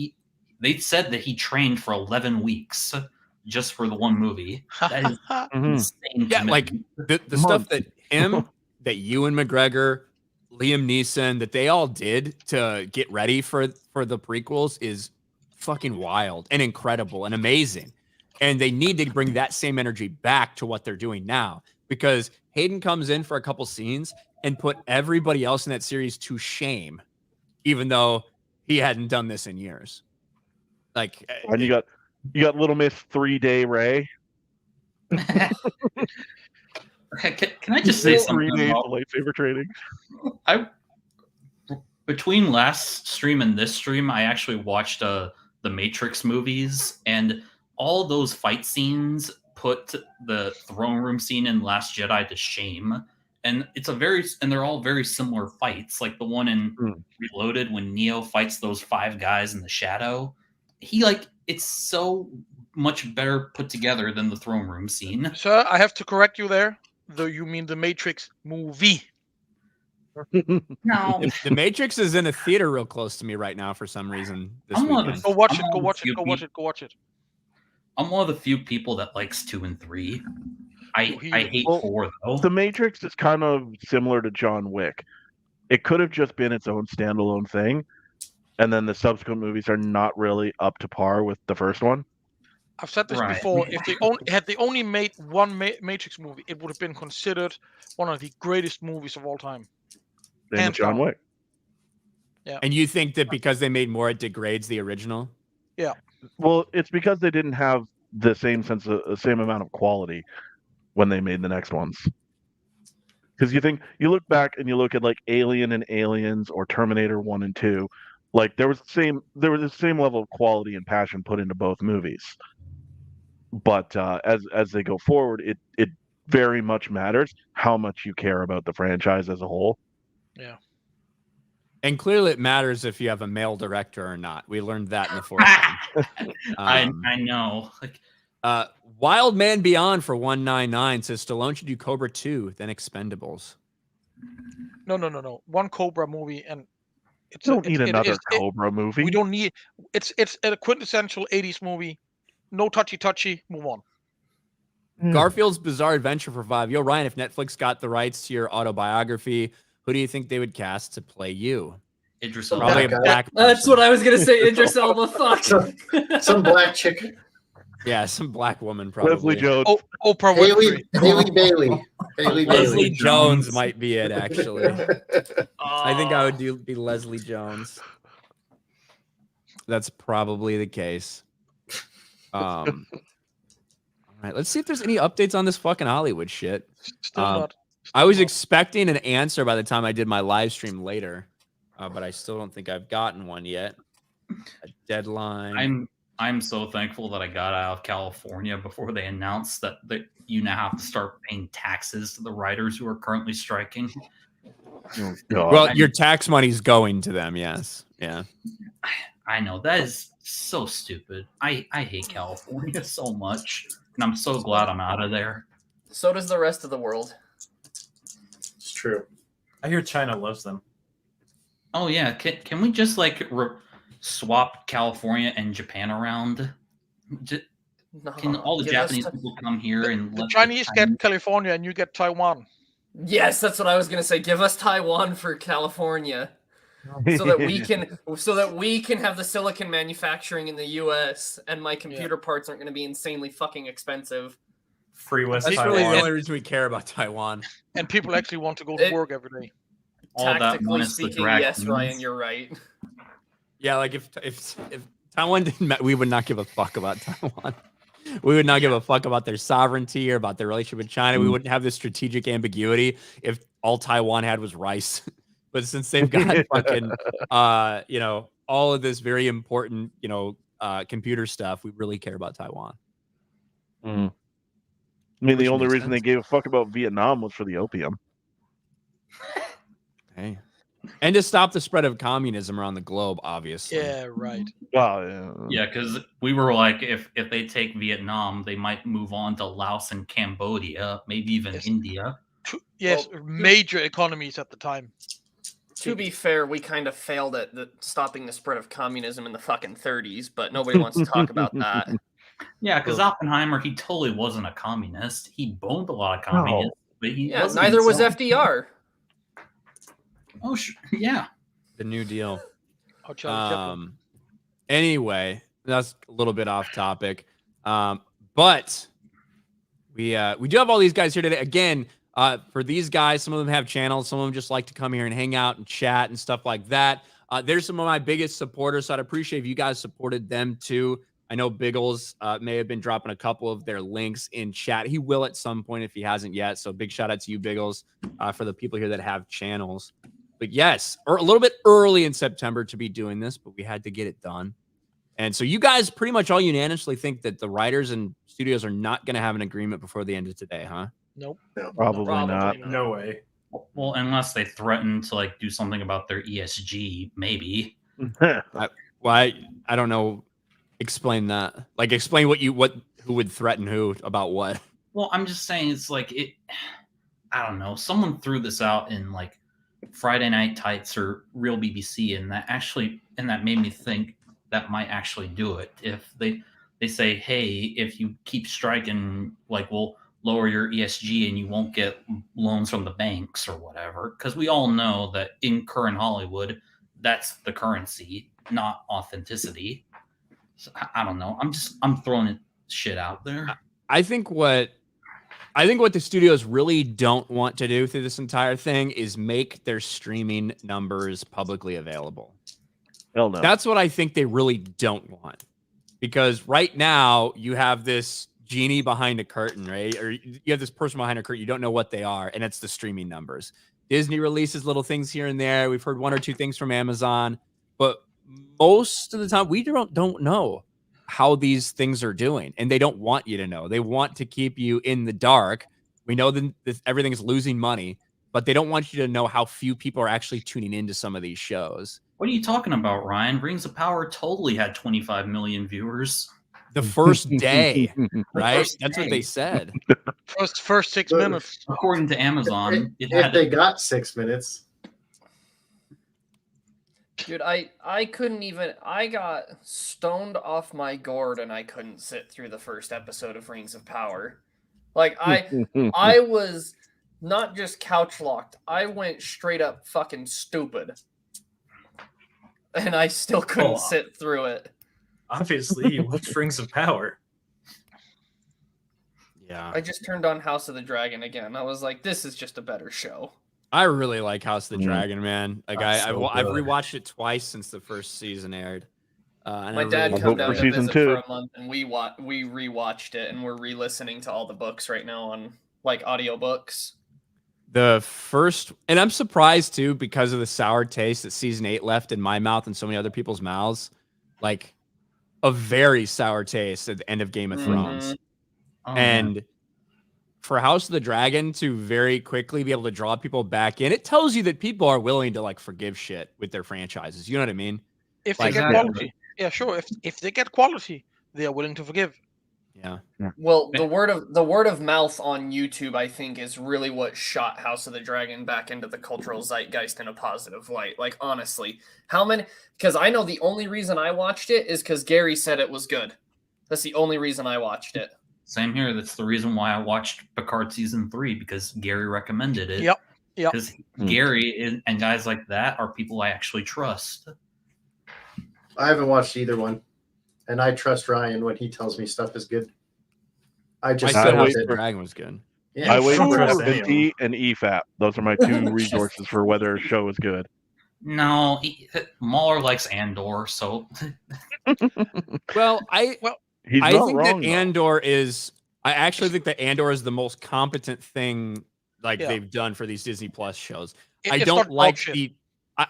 [SPEAKER 10] They said that he trained for 11 weeks just for the one movie. That is insane.
[SPEAKER 1] Yeah, like the stuff that that Ewan McGregor, Liam Neeson, that they all did to get ready for the prequels is fucking wild and incredible and amazing. And they need to bring that same energy back to what they're doing now, because Hayden comes in for a couple scenes and put everybody else in that series to shame, even though he hadn't done this in years. Like,
[SPEAKER 4] and you got Little Miss 3-Day Ray.
[SPEAKER 10] Can I just say something
[SPEAKER 4] 3 days
[SPEAKER 10] about
[SPEAKER 4] of lightsaber training?
[SPEAKER 10] Between last stream and this stream, I actually watched the Matrix movies, and all those fight scenes put the throne room scene in Last Jedi to shame. And they're all very similar fights. Like the one in Reloaded when Neo fights those 5 guys in the shadow. It's so much better put together than the throne room scene.
[SPEAKER 3] Sir, I have to correct you there. Though you mean the Matrix movie.
[SPEAKER 10] No.
[SPEAKER 1] The Matrix is in a theater real close to me right now for some reason. Go
[SPEAKER 3] watch it.
[SPEAKER 10] I'm one of the few people that likes 2 and 3. I hate 4 though.
[SPEAKER 4] The Matrix is kind of similar to John Wick. It could have just been its own standalone thing, and then the subsequent movies are not really up to par with the first one.
[SPEAKER 3] I've said this before. If they only made one Matrix movie, it would have been considered one of the greatest movies of all time.
[SPEAKER 4] And John Wick.
[SPEAKER 3] Yeah.
[SPEAKER 1] And you think that because they made more, it degrades the original?
[SPEAKER 3] Yeah.
[SPEAKER 4] Well, it's because they didn't have the same amount of quality when they made the next ones. Because you look back and you look at Alien and Aliens or Terminator 1 and 2, there was the same level of quality and passion put into both movies. But as they go forward, it very much matters how much you care about the franchise as a whole.
[SPEAKER 3] Yeah.
[SPEAKER 1] And clearly it matters if you have a male director or not. We learned that in the fourth one.
[SPEAKER 10] I know.
[SPEAKER 1] Wild Man Beyond for 199 says Stallone should do Cobra 2, then Expendables.
[SPEAKER 3] No. One Cobra movie, and
[SPEAKER 4] don't need another Cobra movie.
[SPEAKER 3] We don't need. It's a quintessential 80s movie. No touchy. Move on.
[SPEAKER 1] Garfield's Bizarre Adventure for 5. Yo, Ryan, if Netflix got the rights to your autobiography, who do you think they would cast to play you?
[SPEAKER 10] Idris Elba.
[SPEAKER 1] Probably a black person.
[SPEAKER 2] That's what I was gonna say. Idris Elba. Fuck.
[SPEAKER 6] Some black chick.
[SPEAKER 1] Yeah, some black woman probably.
[SPEAKER 4] Leslie Jones.
[SPEAKER 3] Oprah Winfrey.
[SPEAKER 6] Haley Bailey. Haley
[SPEAKER 1] Leslie
[SPEAKER 6] Bailey.
[SPEAKER 1] Jones might be it, actually. I think I would be Leslie Jones. That's probably the case. All right, let's see if there's any updates on this fucking Hollywood shit.
[SPEAKER 3] Still not.
[SPEAKER 1] I was expecting an answer by the time I did my live stream later, but I still don't think I've gotten one yet. A deadline.
[SPEAKER 10] I'm so thankful that I got out of California before they announced that you now have to start paying taxes to the writers who are currently striking.
[SPEAKER 4] Oh, God.
[SPEAKER 1] Well, your tax money's going to them, yes. Yeah.
[SPEAKER 10] I know, that is so stupid. I hate California so much, and I'm so glad I'm out of there.
[SPEAKER 2] So does the rest of the world.
[SPEAKER 6] It's true.
[SPEAKER 5] I hear China loves them.
[SPEAKER 10] Oh yeah, can we just like swap California and Japan around? Can all the Japanese people come here and
[SPEAKER 3] the Chinese get California and you get Taiwan?
[SPEAKER 2] Yes, that's what I was gonna say. Give us Taiwan for California. So that we can have the silicon manufacturing in the US and my computer parts aren't going to be insanely fucking expensive.
[SPEAKER 5] Free West
[SPEAKER 1] That's
[SPEAKER 5] Taiwan.
[SPEAKER 1] really the only reason we care about Taiwan.
[SPEAKER 3] And people actually want to go to work every day.
[SPEAKER 2] Tactically speaking, yes, Ryan, you're right.
[SPEAKER 1] Yeah, like if Taiwan didn't, we would not give a fuck about Taiwan. We would not give a fuck about their sovereignty or about their relationship with China. We wouldn't have this strategic ambiguity if all Taiwan had was rice. But since they've got fucking, all of this very important, computer stuff, we really care about Taiwan.
[SPEAKER 4] I mean, the only reason they gave a fuck about Vietnam was for the opium.
[SPEAKER 1] Hey, and to stop the spread of communism around the globe, obviously.
[SPEAKER 3] Yeah, right.
[SPEAKER 4] Wow.
[SPEAKER 10] Yeah, because we were like, if they take Vietnam, they might move on to Laos and Cambodia, maybe even India.
[SPEAKER 3] Yes, major economies at the time.
[SPEAKER 2] To be fair, we kind of failed at stopping the spread of communism in the fucking 30s, but nobody wants to talk about that.
[SPEAKER 10] Yeah, because Oppenheimer, he totally wasn't a communist. He boned a lot of communists, but he wasn't
[SPEAKER 2] neither was
[SPEAKER 10] himself.
[SPEAKER 2] FDR.
[SPEAKER 10] Oh, yeah.
[SPEAKER 1] The New Deal.
[SPEAKER 3] Charlie
[SPEAKER 1] Anyway, that's a little bit off topic. But we do have all these guys here today. Again, for these guys, some of them have channels. Some of them just like to come here and hang out and chat and stuff like that. There's some of my biggest supporters, so I'd appreciate if you guys supported them too. I know Biggles may have been dropping a couple of their links in chat. He will at some point if he hasn't yet. So big shout out to you, Biggles, for the people here that have channels. But yes, or a little bit early in September to be doing this, but we had to get it done. And so you guys pretty much all unanimously think that the writers and studios are not going to have an agreement before the end of today, huh?
[SPEAKER 3] Nope.
[SPEAKER 4] Probably not.
[SPEAKER 5] No way.
[SPEAKER 10] Well, unless they threaten to like do something about their ESG, maybe.
[SPEAKER 1] I don't know. Explain that. Like, explain who would threaten who about what.
[SPEAKER 10] Well, I'm just saying it's like it. I don't know. Someone threw this out in like Friday Night Tights or Real BBC, and that made me think that might actually do it. If they say, hey, if you keep striking, like we'll lower your ESG and you won't get loans from the banks or whatever. Because we all know that in current Hollywood, that's the currency, not authenticity. So, I don't know. I'm throwing shit out there.
[SPEAKER 1] I think what the studios really don't want to do through this entire thing is make their streaming numbers publicly available.
[SPEAKER 4] Hell no.
[SPEAKER 1] That's what I think they really don't want. Because right now you have this genie behind a curtain, right? Or you have this person behind a curtain. You don't know what they are, and it's the streaming numbers. Disney releases little things here and there. We've heard one or two things from Amazon, but most of the time we don't know how these things are doing, and they don't want you to know. They want to keep you in the dark. We know that everything is losing money, but they don't want you to know how few people are actually tuning into some of these shows.
[SPEAKER 10] What are you talking about, Ryan? Rings of Power totally had 25 million viewers.
[SPEAKER 1] The first day, right? That's what they said.
[SPEAKER 3] First 6 minutes.
[SPEAKER 10] According to Amazon.
[SPEAKER 6] If they got 6 minutes.
[SPEAKER 2] Dude, I couldn't even... I got stoned off my gourd and I couldn't sit through the first episode of Rings of Power. Like, I was not just couch locked. I went straight up fucking stupid. And I still couldn't sit through it.
[SPEAKER 5] Obviously, you watched Rings of Power.
[SPEAKER 1] Yeah.
[SPEAKER 2] I just turned on House of the Dragon again. I was like, this is just a better show.
[SPEAKER 1] I really like House of the Dragon, man. Like
[SPEAKER 6] That's
[SPEAKER 1] I've
[SPEAKER 6] so good.
[SPEAKER 1] rewatched it twice since the first season aired. And
[SPEAKER 2] My
[SPEAKER 1] I
[SPEAKER 2] dad
[SPEAKER 1] really
[SPEAKER 2] come
[SPEAKER 4] hope
[SPEAKER 2] down
[SPEAKER 4] for
[SPEAKER 2] to
[SPEAKER 4] season
[SPEAKER 2] visit
[SPEAKER 4] 2.
[SPEAKER 2] for a month, and we rewatched it, and we're re-listening to all the books right now on like audiobooks.
[SPEAKER 1] The first, and I'm surprised too because of the sour taste that season 8 left in my mouth and so many other people's mouths. Like a very sour taste at the end of Game of Thrones.
[SPEAKER 10] Oh,
[SPEAKER 1] And for House of the Dragon to very quickly be able to draw people back in, it tells you that people are willing to like forgive shit with their franchises. You know what I mean?
[SPEAKER 3] If
[SPEAKER 1] Like-
[SPEAKER 3] they get quality, yeah, sure. If they get quality, they are willing to forgive.
[SPEAKER 1] Yeah.
[SPEAKER 2] Well, the word of mouth on YouTube, I think, is really what shot House of the Dragon back into the cultural zeitgeist in a positive light. Like, honestly, how many? Because I know the only reason I watched it is because Gary said it was good. That's the only reason I watched it.
[SPEAKER 10] Same here. That's the reason why I watched Picard season 3, because Gary recommended it.
[SPEAKER 3] Yep.
[SPEAKER 10] Because Gary and guys like that are people I actually trust.
[SPEAKER 6] I haven't watched either one, and I trust Ryan when he tells me stuff is good. I just
[SPEAKER 1] I
[SPEAKER 4] wait
[SPEAKER 1] said
[SPEAKER 6] it.
[SPEAKER 1] Dragon was good.
[SPEAKER 6] Yeah,
[SPEAKER 4] I wait
[SPEAKER 5] don't
[SPEAKER 4] for
[SPEAKER 5] trust any of
[SPEAKER 4] FNT and EFAP. Those are my 2 resources for whether a show is good.
[SPEAKER 10] No, Mahler likes Andor, so
[SPEAKER 1] Well,
[SPEAKER 4] He's
[SPEAKER 1] I
[SPEAKER 4] not
[SPEAKER 1] think
[SPEAKER 4] wrong,
[SPEAKER 1] that
[SPEAKER 4] though.
[SPEAKER 1] Andor is. I actually think that Andor is the most competent thing they've done for these Disney Plus shows. I
[SPEAKER 3] It's
[SPEAKER 1] don't
[SPEAKER 3] not
[SPEAKER 1] like
[SPEAKER 3] bullshit.
[SPEAKER 1] the.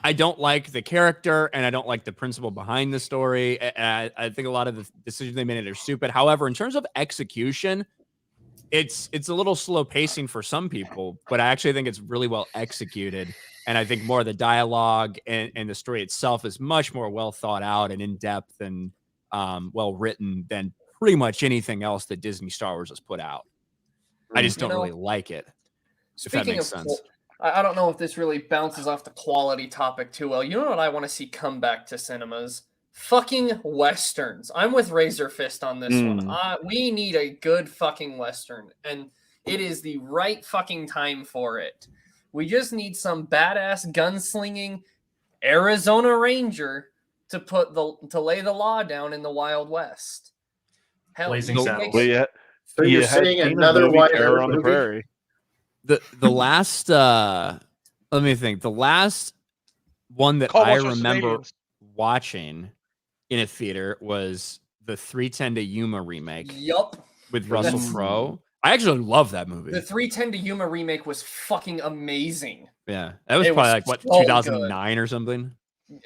[SPEAKER 1] I don't like the character, and I don't like the principle behind the story. I think a lot of the decisions they made are stupid. However, in terms of execution, it's a little slow pacing for some people, but I actually think it's really well executed. And I think more of the dialogue and the story itself is much more well thought out and in depth and well written than pretty much anything else that Disney Star Wars has put out. I just don't really like it. If that makes sense.
[SPEAKER 2] I don't know if this really bounces off the quality topic too well. You know what I want to see come back to cinemas? Fucking Westerns. I'm with Razor Fist on this one. We need a good fucking Western, and it is the right fucking time for it. We just need some badass gunslinging Arizona Ranger to lay the law down in the Wild West. Hell,
[SPEAKER 5] Blazing
[SPEAKER 2] you
[SPEAKER 5] Saddles.
[SPEAKER 2] make-
[SPEAKER 4] Well,
[SPEAKER 6] So
[SPEAKER 4] you
[SPEAKER 6] you're
[SPEAKER 4] had
[SPEAKER 6] saying
[SPEAKER 4] Keenan's
[SPEAKER 6] another
[SPEAKER 4] movie,
[SPEAKER 6] Wyatt
[SPEAKER 4] Terror
[SPEAKER 6] Earp
[SPEAKER 4] on the
[SPEAKER 6] movie?
[SPEAKER 4] Prairie.
[SPEAKER 1] The last let me think. The last one that I
[SPEAKER 3] Cowboys vs.
[SPEAKER 1] remember
[SPEAKER 3] Aliens.
[SPEAKER 1] watching in a theater was the 310 to Yuma remake
[SPEAKER 2] Yup.
[SPEAKER 1] with Russell
[SPEAKER 2] That's-
[SPEAKER 1] Crowe. I actually love that movie.
[SPEAKER 2] The 310 to Yuma remake was fucking amazing.
[SPEAKER 1] Yeah, that was
[SPEAKER 2] It
[SPEAKER 1] probably
[SPEAKER 2] was
[SPEAKER 1] like what
[SPEAKER 2] so
[SPEAKER 1] 2009 or something.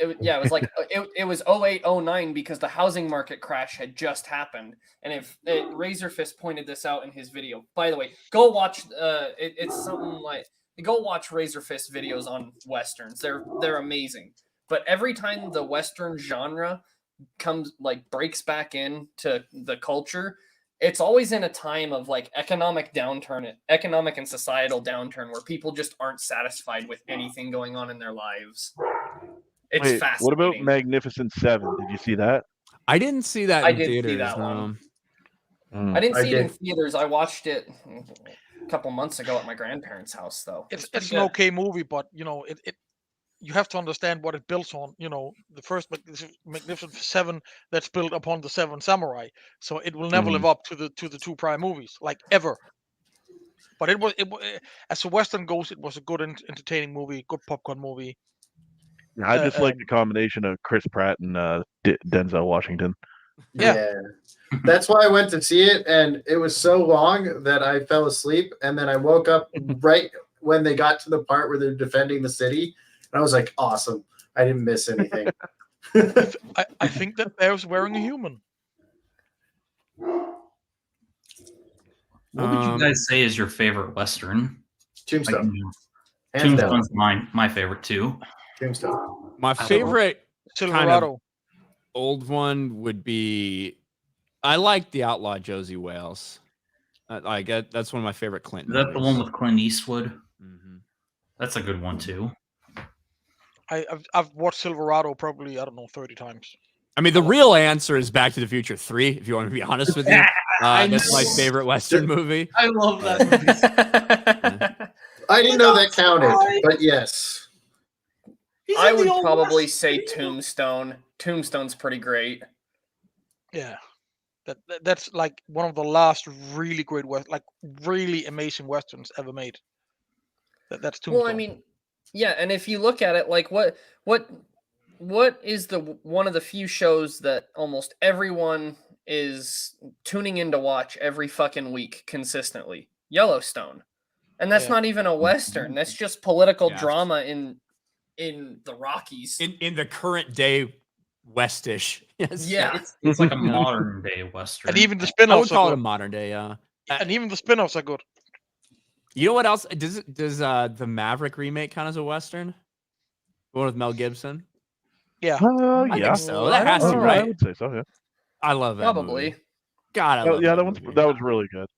[SPEAKER 2] It was like it was 0809 because the housing market crash had just happened. And if Razor Fist pointed this out in his video. By the way, go watch it's something like go watch Razor Fist videos on westerns. They're amazing. But every time the western genre breaks back into the culture, it's always in a time of like economic and societal downturn where people just aren't satisfied with anything going on in their lives. It's
[SPEAKER 4] Wait,
[SPEAKER 2] fascinating.
[SPEAKER 4] what about Magnificent Seven? Did you see that?
[SPEAKER 1] I didn't see that
[SPEAKER 2] I
[SPEAKER 1] in
[SPEAKER 2] did see
[SPEAKER 1] theaters.
[SPEAKER 2] that one.
[SPEAKER 4] Mm.
[SPEAKER 2] I didn't
[SPEAKER 6] I
[SPEAKER 2] see it in
[SPEAKER 6] did.
[SPEAKER 2] theaters. I watched it a couple months ago at my grandparents' house, though.
[SPEAKER 3] It's
[SPEAKER 2] pretty
[SPEAKER 3] an
[SPEAKER 2] good.
[SPEAKER 3] okay movie, but it you have to understand what it builds on. The first Magnificent Seven that's built upon the Seven Samurai, so it will never live up to the two prior movies, like ever. But it was as a Western goes, it was a good entertaining movie, good popcorn movie.
[SPEAKER 4] I just like the combination of Chris Pratt and Denzel Washington.
[SPEAKER 3] Yeah.
[SPEAKER 6] That's why I went to see it, and it was so long that I fell asleep, and then I woke up right when they got to the part where they're defending the city, and I was like, awesome. I didn't miss anything.
[SPEAKER 3] I think that Bear's wearing a human.
[SPEAKER 10] what would you guys say is your favorite Western?
[SPEAKER 6] Tombstone. Hands
[SPEAKER 10] Tombstone's
[SPEAKER 6] down.
[SPEAKER 10] my favorite too.
[SPEAKER 6] Tombstone.
[SPEAKER 1] My favorite
[SPEAKER 3] Silverado.
[SPEAKER 1] old one would be I like The Outlaw Josie Wales. That's one of my favorite Clint
[SPEAKER 10] Is that the
[SPEAKER 1] movies.
[SPEAKER 10] one with Clint Eastwood?
[SPEAKER 1] Mhm.
[SPEAKER 10] That's a good one too.
[SPEAKER 3] I've watched Silverado probably 30 times.
[SPEAKER 1] I mean, the real answer is Back to the Future 3, if you want to be honest with you. That's my favorite Western movie.
[SPEAKER 10] I love that movie.
[SPEAKER 6] I didn't know that counted, but yes.
[SPEAKER 2] I would probably say Tombstone. Tombstone's pretty great.
[SPEAKER 3] Yeah. That's like one of the last really great really amazing westerns ever made. That's Tombstone.
[SPEAKER 2] Well, I mean, yeah, and if you look at it, like what is the one of the few shows that almost everyone is tuning in to watch every fucking week consistently? Yellowstone. And that's not even a western. That's just political drama in the Rockies.
[SPEAKER 1] In the current day Westish. Yes.
[SPEAKER 2] Yeah.
[SPEAKER 11] It's like a modern day western.
[SPEAKER 3] And even the
[SPEAKER 1] I
[SPEAKER 3] spin-offs
[SPEAKER 1] would call
[SPEAKER 3] are
[SPEAKER 1] it a
[SPEAKER 3] good.
[SPEAKER 1] modern day,
[SPEAKER 3] And even the spin-offs are good.
[SPEAKER 1] You know what else? Does the Maverick remake count as a western? The one with Mel Gibson?
[SPEAKER 3] Yeah.
[SPEAKER 1] I
[SPEAKER 4] Yeah.
[SPEAKER 1] think so. That has to, right?
[SPEAKER 4] I would say so, yeah.
[SPEAKER 1] I love that
[SPEAKER 2] Probably.
[SPEAKER 1] movie. God, I love
[SPEAKER 4] Yeah,
[SPEAKER 1] that
[SPEAKER 4] that
[SPEAKER 1] movie.
[SPEAKER 4] was really good.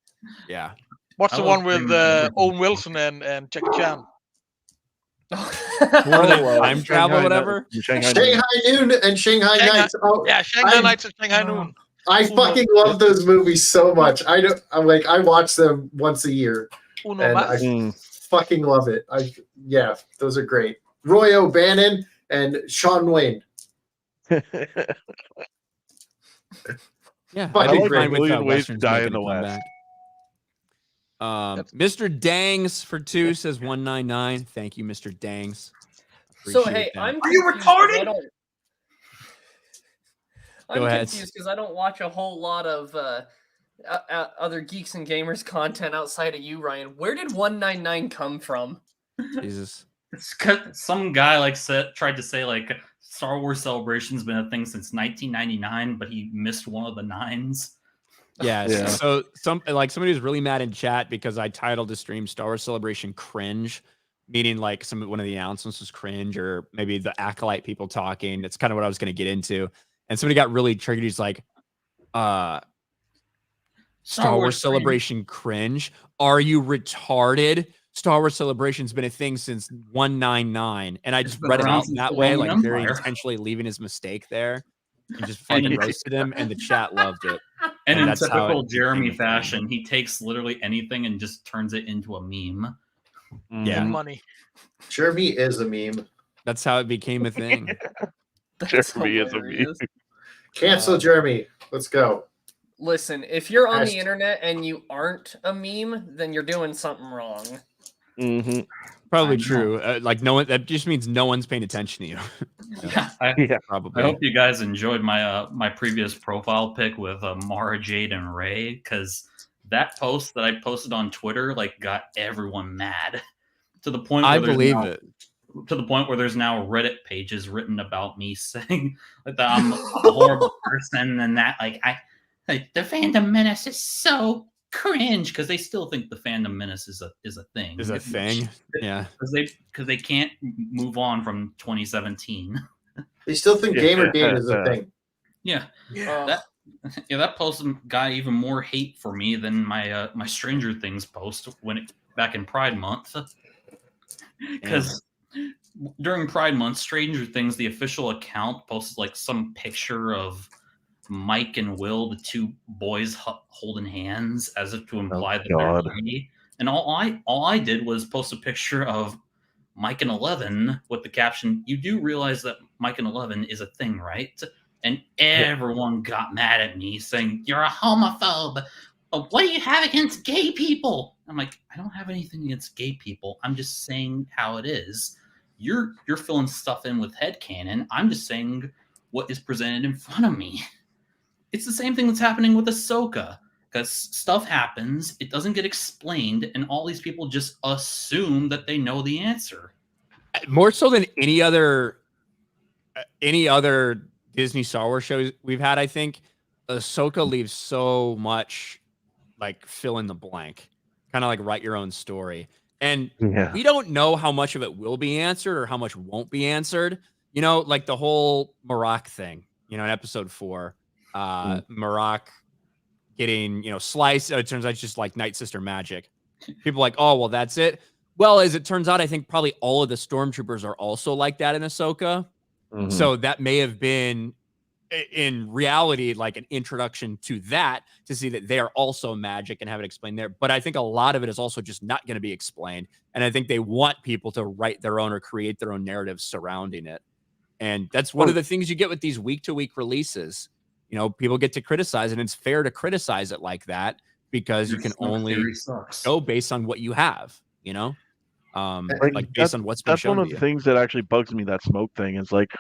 [SPEAKER 1] Yeah.
[SPEAKER 3] What's
[SPEAKER 11] I
[SPEAKER 3] the
[SPEAKER 11] love
[SPEAKER 3] one with
[SPEAKER 11] David Cameron.
[SPEAKER 3] Owen Wilson and Jackie Chan?
[SPEAKER 1] Time travel, whatever.
[SPEAKER 6] Shanghai Noon and Shanghai Nights. Oh,
[SPEAKER 3] Yeah, Shanghai Nights and Shanghai Noon.
[SPEAKER 6] I fucking love those movies so much. I watch them once a year, and I fucking love it. Yeah, those are great. Roy O'Bannon and Sean Wayne.
[SPEAKER 1] Yeah,
[SPEAKER 6] Fucking
[SPEAKER 1] I'd be
[SPEAKER 6] great.
[SPEAKER 1] fine with
[SPEAKER 4] Million Ways to
[SPEAKER 1] westerns
[SPEAKER 4] Die
[SPEAKER 1] making
[SPEAKER 4] in the
[SPEAKER 1] a
[SPEAKER 4] West.
[SPEAKER 1] comeback. Mr. Dangs for 2 says 199. Thank you, Mr. Dangs.
[SPEAKER 2] So
[SPEAKER 1] Appreciate
[SPEAKER 2] hey,
[SPEAKER 1] that.
[SPEAKER 2] I'm
[SPEAKER 11] Are you
[SPEAKER 2] confused 'cause
[SPEAKER 11] retarded?
[SPEAKER 2] I'm
[SPEAKER 1] Go ahead.
[SPEAKER 2] confused because I don't watch a whole lot of other Geeks and Gamers content outside of you, Ryan. Where did 199 come from?
[SPEAKER 1] Jesus.
[SPEAKER 11] It's 'cause some guy tried to say like Star Wars Celebration's been a thing since 1999, but he missed one of the nines.
[SPEAKER 1] Yes.
[SPEAKER 4] Yeah.
[SPEAKER 1] So somebody was really mad in chat because I titled the stream Star Wars Celebration cringe, meaning like one of the announcements was cringe, or maybe the acolyte people talking. That's kind of what I was going to get into. And somebody got really triggered. He's like, Star Wars Celebration cringe. Are you retarded? Star Wars Celebration's been a thing since 199. And I just read it out in that way, like very intentionally leaving his mistake there. And just fucking roasted him, and the chat loved it.
[SPEAKER 11] And in
[SPEAKER 1] that's how
[SPEAKER 11] typical
[SPEAKER 1] it
[SPEAKER 11] Jeremy
[SPEAKER 1] became a thing.
[SPEAKER 11] fashion, he takes literally anything and just turns it into a meme.
[SPEAKER 1] Yeah.
[SPEAKER 3] And money.
[SPEAKER 6] Jeremy is a meme.
[SPEAKER 1] That's how it became a thing.
[SPEAKER 4] Jeremy is a meme.
[SPEAKER 6] Cancel Jeremy. Let's go.
[SPEAKER 2] Listen, if you're on the internet and you aren't a meme, then you're doing something wrong.
[SPEAKER 4] Mm-hmm.
[SPEAKER 1] Probably true. Like no one. That just means no one's paying attention to you.
[SPEAKER 11] Yeah,
[SPEAKER 1] probably.
[SPEAKER 11] I hope you guys enjoyed my my previous profile pic with Mara Jade and Ray, because that post that I posted on Twitter got everyone mad to the point. Where
[SPEAKER 1] I believe it.
[SPEAKER 11] To the point where there's now Reddit pages written about me saying that I'm a horrible person, and that the Fandom Menace is so cringe, because they still think the Fandom Menace is a thing.
[SPEAKER 1] Is a thing, yeah.
[SPEAKER 11] Because they can't move on from 2017.
[SPEAKER 6] They still think Gamergate is a thing.
[SPEAKER 11] Yeah. That post got even more hate for me than my my Stranger Things post back in Pride Month. Because during Pride Month, Stranger Things, the official account, posted some picture of Mike and Will, the two boys holding hands, as if to imply that they're gay. And all I did was post a picture of Mike and 11 with the caption, "You do realize that Mike and 11 is a thing, right?" And everyone got mad at me, saying, "You're a homophobe. What do you have against gay people?" I'm like, I don't have anything against gay people. I'm just saying how it is. You're filling stuff in with headcanon. I'm just saying what is presented in front of me. It's the same thing that's happening with Ahsoka, because stuff happens, it doesn't get explained, and all these people just assume that they know the answer.
[SPEAKER 1] More so than any other Disney Star Wars shows we've had, I think Ahsoka leaves so much fill in the blank, kind of write your own story. And we don't know how much of it will be answered or how much won't be answered. The whole Marak thing, in episode 4, Marak getting, sliced. It turns out it's just Night Sister magic. People are like, oh, well, that's it. Well, as it turns out, I think probably all of the stormtroopers are also like that in Ahsoka.
[SPEAKER 4] Mm-hmm.
[SPEAKER 1] So that may have been, in reality, an introduction to that, to see that they are also magic and have it explained there. But I think a lot of it is also just not going to be explained. And I think they want people to write their own or create their own narratives surrounding it. And that's one of the things you get with these week-to-week releases. people get to criticize, and it's fair to criticize it like that because you can only go based on what you have, like based on what's been
[SPEAKER 4] that's
[SPEAKER 1] shown
[SPEAKER 4] one of
[SPEAKER 1] to
[SPEAKER 4] the
[SPEAKER 1] you.
[SPEAKER 4] things that actually bugs me. That smoke thing is like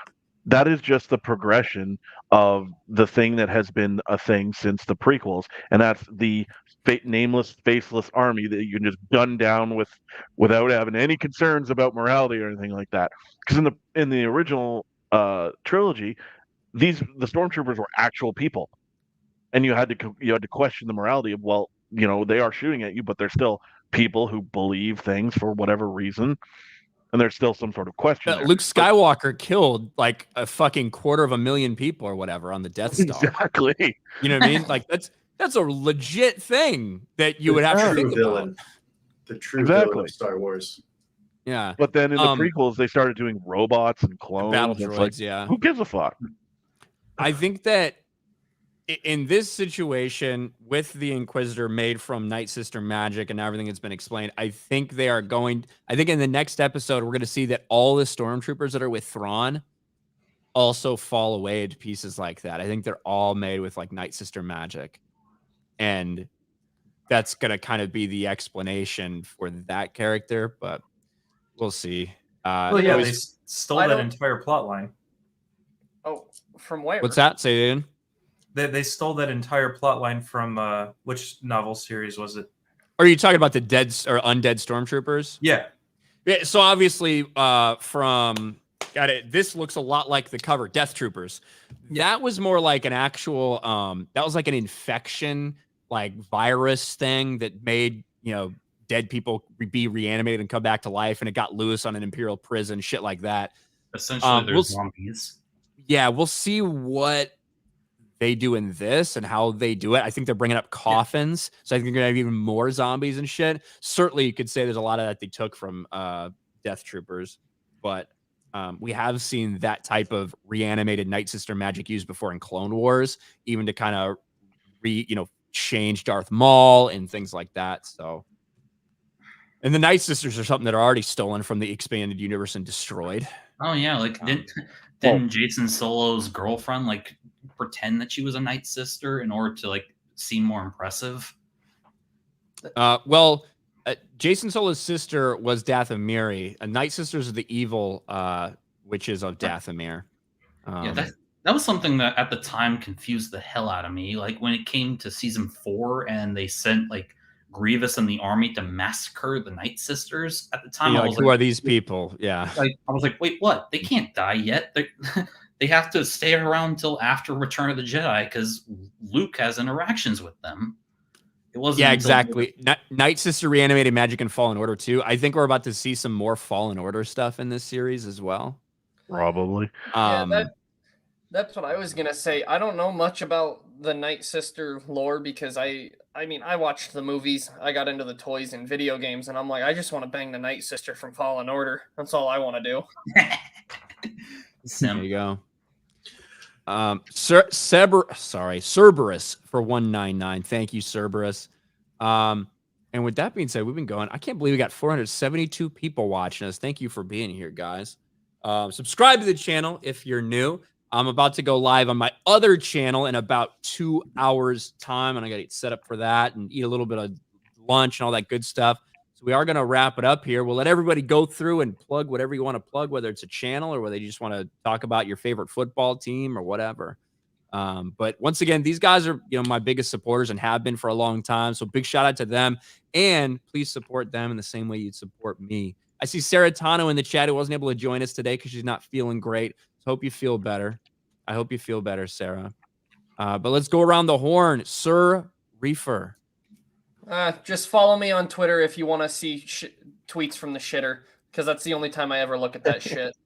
[SPEAKER 4] that is just the progression of the thing that has been a thing since the prequels, and that's the nameless, faceless army that you can just gun down without having any concerns about morality or anything like that. Because in the original trilogy, the stormtroopers were actual people, and you had to question the morality of, well, they are shooting at you, but they're still people who believe things for whatever reason, and there's still some sort of question there.
[SPEAKER 1] Luke Skywalker killed like a fucking 250,000 people or whatever on the Death Star.
[SPEAKER 4] Exactly.
[SPEAKER 1] You know what I mean? Like that's a legit thing that you would have to think about.
[SPEAKER 6] The true villain of Star Wars.
[SPEAKER 1] Yeah.
[SPEAKER 4] But then in the prequels, they started doing robots and clones.
[SPEAKER 1] Battle
[SPEAKER 4] and
[SPEAKER 1] droids,
[SPEAKER 4] like,
[SPEAKER 1] yeah.
[SPEAKER 4] Who gives a fuck?
[SPEAKER 1] I think that in this situation, with the Inquisitor made from Night Sister magic and everything that's been explained, I think in the next episode, we're going to see that all the stormtroopers that are with Thrawn also fall away into pieces like that. I think they're all made with like Night Sister magic. And that's going to kind of be the explanation for that character, but we'll see.
[SPEAKER 5] Well, yeah, they stole that entire plot line.
[SPEAKER 2] Oh, from where?
[SPEAKER 1] What's that? Say it again.
[SPEAKER 5] They stole that entire plot line from which novel series was it?
[SPEAKER 1] Are you talking about the dead or undead stormtroopers?
[SPEAKER 5] Yeah.
[SPEAKER 1] Yeah. So obviously, this looks a lot like the cover, Death Troopers. That was more like an actual. That was like an infection, like virus thing that made dead people be reanimated and come back to life, and it got loose on an Imperial prison, shit like that.
[SPEAKER 11] Essentially, there's zombies.
[SPEAKER 1] Yeah, we'll see what they do in this and how they do it. I think they're bringing up coffins, so I think they're gonna have even more zombies and shit. Certainly, you could say there's a lot of that they took from Death Troopers, but we have seen that type of reanimated Night Sister magic used before in Clone Wars, even to kind of change Darth Maul and things like that. So, and the Night Sisters are something that are already stolen from the expanded universe and destroyed.
[SPEAKER 11] Oh yeah, like didn't Jason Solo's girlfriend like pretend that she was a Night Sister in order to like seem more impressive?
[SPEAKER 1] Jason Solo's sister was Dathomiri. Night Sisters are the evil witches of Dathomir.
[SPEAKER 11] Yeah, that was something that at the time confused the hell out of me. Like when it came to season 4 and they sent like Grievous and the army to massacre the Night Sisters. At the time, I was
[SPEAKER 1] who are these people? Yeah.
[SPEAKER 11] I was like, wait, what? They can't die yet. They have to stay around until after Return of the Jedi because Luke has interactions with them. It wasn't.
[SPEAKER 1] Yeah, exactly. Night Sister reanimated magic in Fallen Order too. I think we're about to see some more Fallen Order stuff in this series as well.
[SPEAKER 4] Probably.
[SPEAKER 2] That's what I was gonna say. I don't know much about the Night Sister lore because I watched the movies, I got into the toys and video games, and I'm like, I just want to bang the Night Sister from Fallen Order. That's all I want to do.
[SPEAKER 1] There you go. Cerberus for 199. Thank you, Cerberus. And with that being said, we've been going. I can't believe we got 472 people watching us. Thank you for being here, guys. Subscribe to the channel if you're new. I'm about to go live on my other channel in about 2 hours time, and I got to get set up for that and eat a little bit of lunch and all that good stuff. So we are going to wrap it up here. We'll let everybody go through and plug whatever you want to plug, whether it's a channel or whether you just want to talk about your favorite football team or whatever. But once again, these guys are my biggest supporters and have been for a long time. So big shout out to them, and please support them in the same way you'd support me. I see Sarah Tano in the chat who wasn't able to join us today because she's not feeling great. So hope you feel better. I hope you feel better, Sarah. But let's go around the horn. Sir Reefer.
[SPEAKER 2] Just follow me on Twitter if you want to see tweets from the shitter, because that's the only time I ever look at that shit.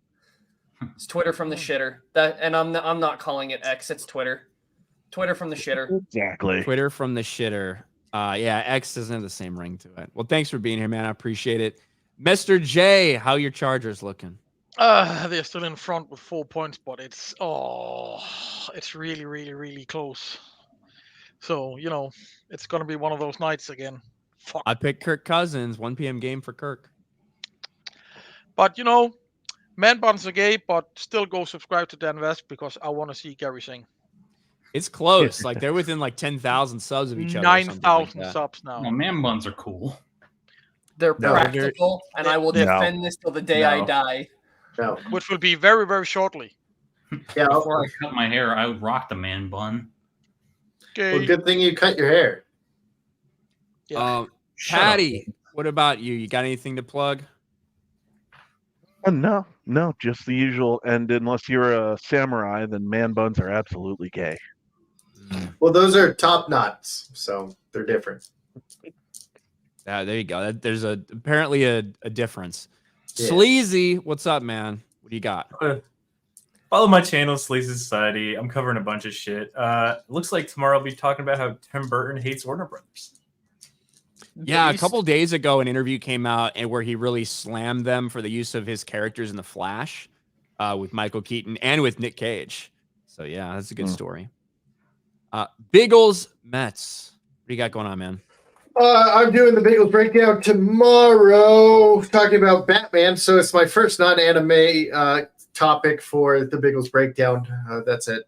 [SPEAKER 2] It's Twitter from the shitter. And I'm not calling it X. It's Twitter. Twitter from the shitter.
[SPEAKER 4] Exactly.
[SPEAKER 1] Twitter from the shitter. Yeah, X doesn't have the same ring to it. Well, thanks for being here, man. I appreciate it. Mr. J, how your Chargers looking?
[SPEAKER 3] They're still in front with 4 points, but it's really, really, really close. So, it's going to be one of those nights again. Fuck.
[SPEAKER 1] I picked Kirk Cousins, 1 p.m. game for Kirk.
[SPEAKER 3] But, man buns are gay, but still go subscribe to Dan West because I want to see Gary sing.
[SPEAKER 1] It's close. Like they're within like 10,000 subs of each other.
[SPEAKER 3] 9,000 subs now.
[SPEAKER 11] No, man buns are cool.
[SPEAKER 2] They're
[SPEAKER 6] No.
[SPEAKER 2] practical, and I will defend this till the day I die.
[SPEAKER 6] No.
[SPEAKER 3] Which will be very, very shortly.
[SPEAKER 6] Yeah.
[SPEAKER 11] Before I cut my hair, I would rock the man bun.
[SPEAKER 3] Okay.
[SPEAKER 6] Well, good thing you cut your hair.
[SPEAKER 3] Yeah.
[SPEAKER 1] Patty, what about you? You got anything to plug?
[SPEAKER 4] No, just the usual. And unless you're a samurai, then man buns are absolutely gay.
[SPEAKER 6] Well, those are top knots, so they're different.
[SPEAKER 1] There you go. There's apparently a difference.
[SPEAKER 6] Yeah.
[SPEAKER 1] Sleazy, what's up, man? What do you got?
[SPEAKER 5] Follow my channel, Sleazy Society. I'm covering a bunch of shit. Looks like tomorrow I'll be talking about how Tim Burton hates Warner Brothers.
[SPEAKER 1] Yeah, a couple days ago, an interview came out and where he really slammed them for the use of his characters in The Flash with Michael Keaton and with Nick Cage. So, yeah, that's a good story. Biggles Mets. What do you got going on, man?
[SPEAKER 6] I'm doing the Bagels Breakdown tomorrow, talking about Batman. So it's my first non-anime topic for the Bagels Breakdown. That's at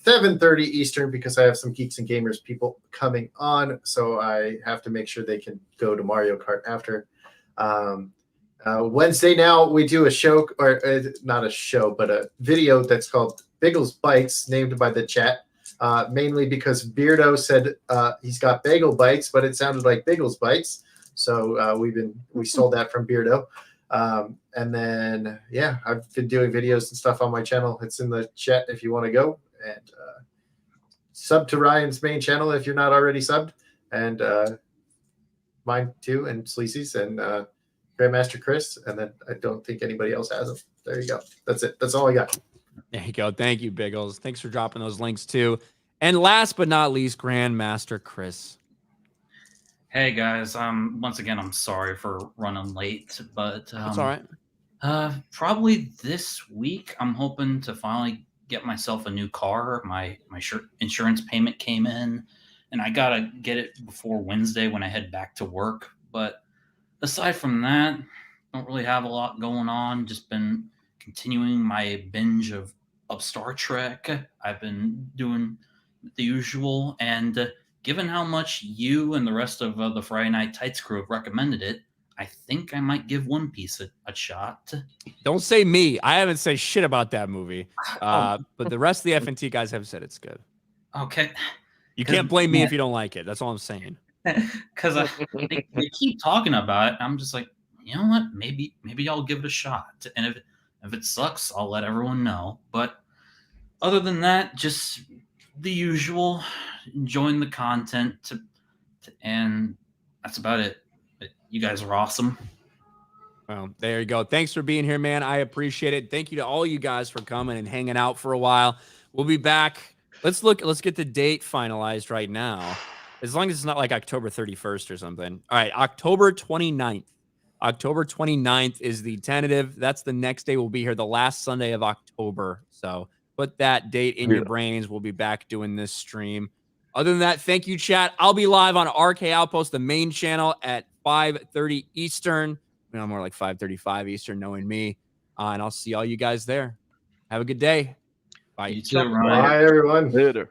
[SPEAKER 6] 7:30 Eastern because I have some Geeks and Gamers people coming on. So I have to make sure they can go to Mario Kart after. Wednesday now we do a show, or not a show, but a video that's called Bagels Bites, named by the chat. Mainly because Beardo said he's got bagel bites, but it sounded like Bagels Bites. So we stole that from Beardo. And then, yeah, I've been doing videos and stuff on my channel. It's in the chat if you want to go. And sub to Ryan's main channel if you're not already subbed. And mine too, and Sleazy's, and Grandmaster Chris. And then I don't think anybody else has them. There you go. That's it. That's all I got.
[SPEAKER 1] There you go. Thank you, Biggles. Thanks for dropping those links too. And last but not least, Grandmaster Chris.
[SPEAKER 11] Hey guys, once again I'm sorry for running late, but
[SPEAKER 1] That's all right.
[SPEAKER 11] Probably this week I'm hoping to finally get myself a new car. My insurance payment came in, and I gotta get it before Wednesday when I head back to work. But aside from that, don't really have a lot going on. Just been continuing my binge of Star Trek. I've been doing the usual, and given how much you and the rest of the Friday Night Tights crew have recommended it, I think I might give One Piece a shot.
[SPEAKER 1] Don't say me. I haven't said shit about that movie. But the rest of the FNT guys have said it's good.
[SPEAKER 11] Okay.
[SPEAKER 1] You can't blame me if you don't like it. That's all I'm saying.
[SPEAKER 11] Because they keep talking about it. I'm just like, you know what? Maybe I'll give it a shot. And if it sucks, I'll let everyone know. But other than that, just the usual, enjoying the content, and that's about it. But you guys are awesome.
[SPEAKER 1] Well, there you go. Thanks for being here, man. I appreciate it. Thank you to all you guys for coming and hanging out for a while. We'll be back. Let's get the date finalized right now. As long as it's not like October 31st or something. All right, October 29th. October 29th is the tentative. That's the next day we'll be here, the last Sunday of October. So put that date in your brains. We'll be back doing this stream. Other than that, thank you, chat. I'll be live on RK Outpost, the main channel, at 5:30 Eastern. More like 5:35 Eastern, knowing me. And I'll see all you guys there. Have a good day. Bye.
[SPEAKER 11] You too, Ryan.
[SPEAKER 6] Bye, everyone.
[SPEAKER 4] Later.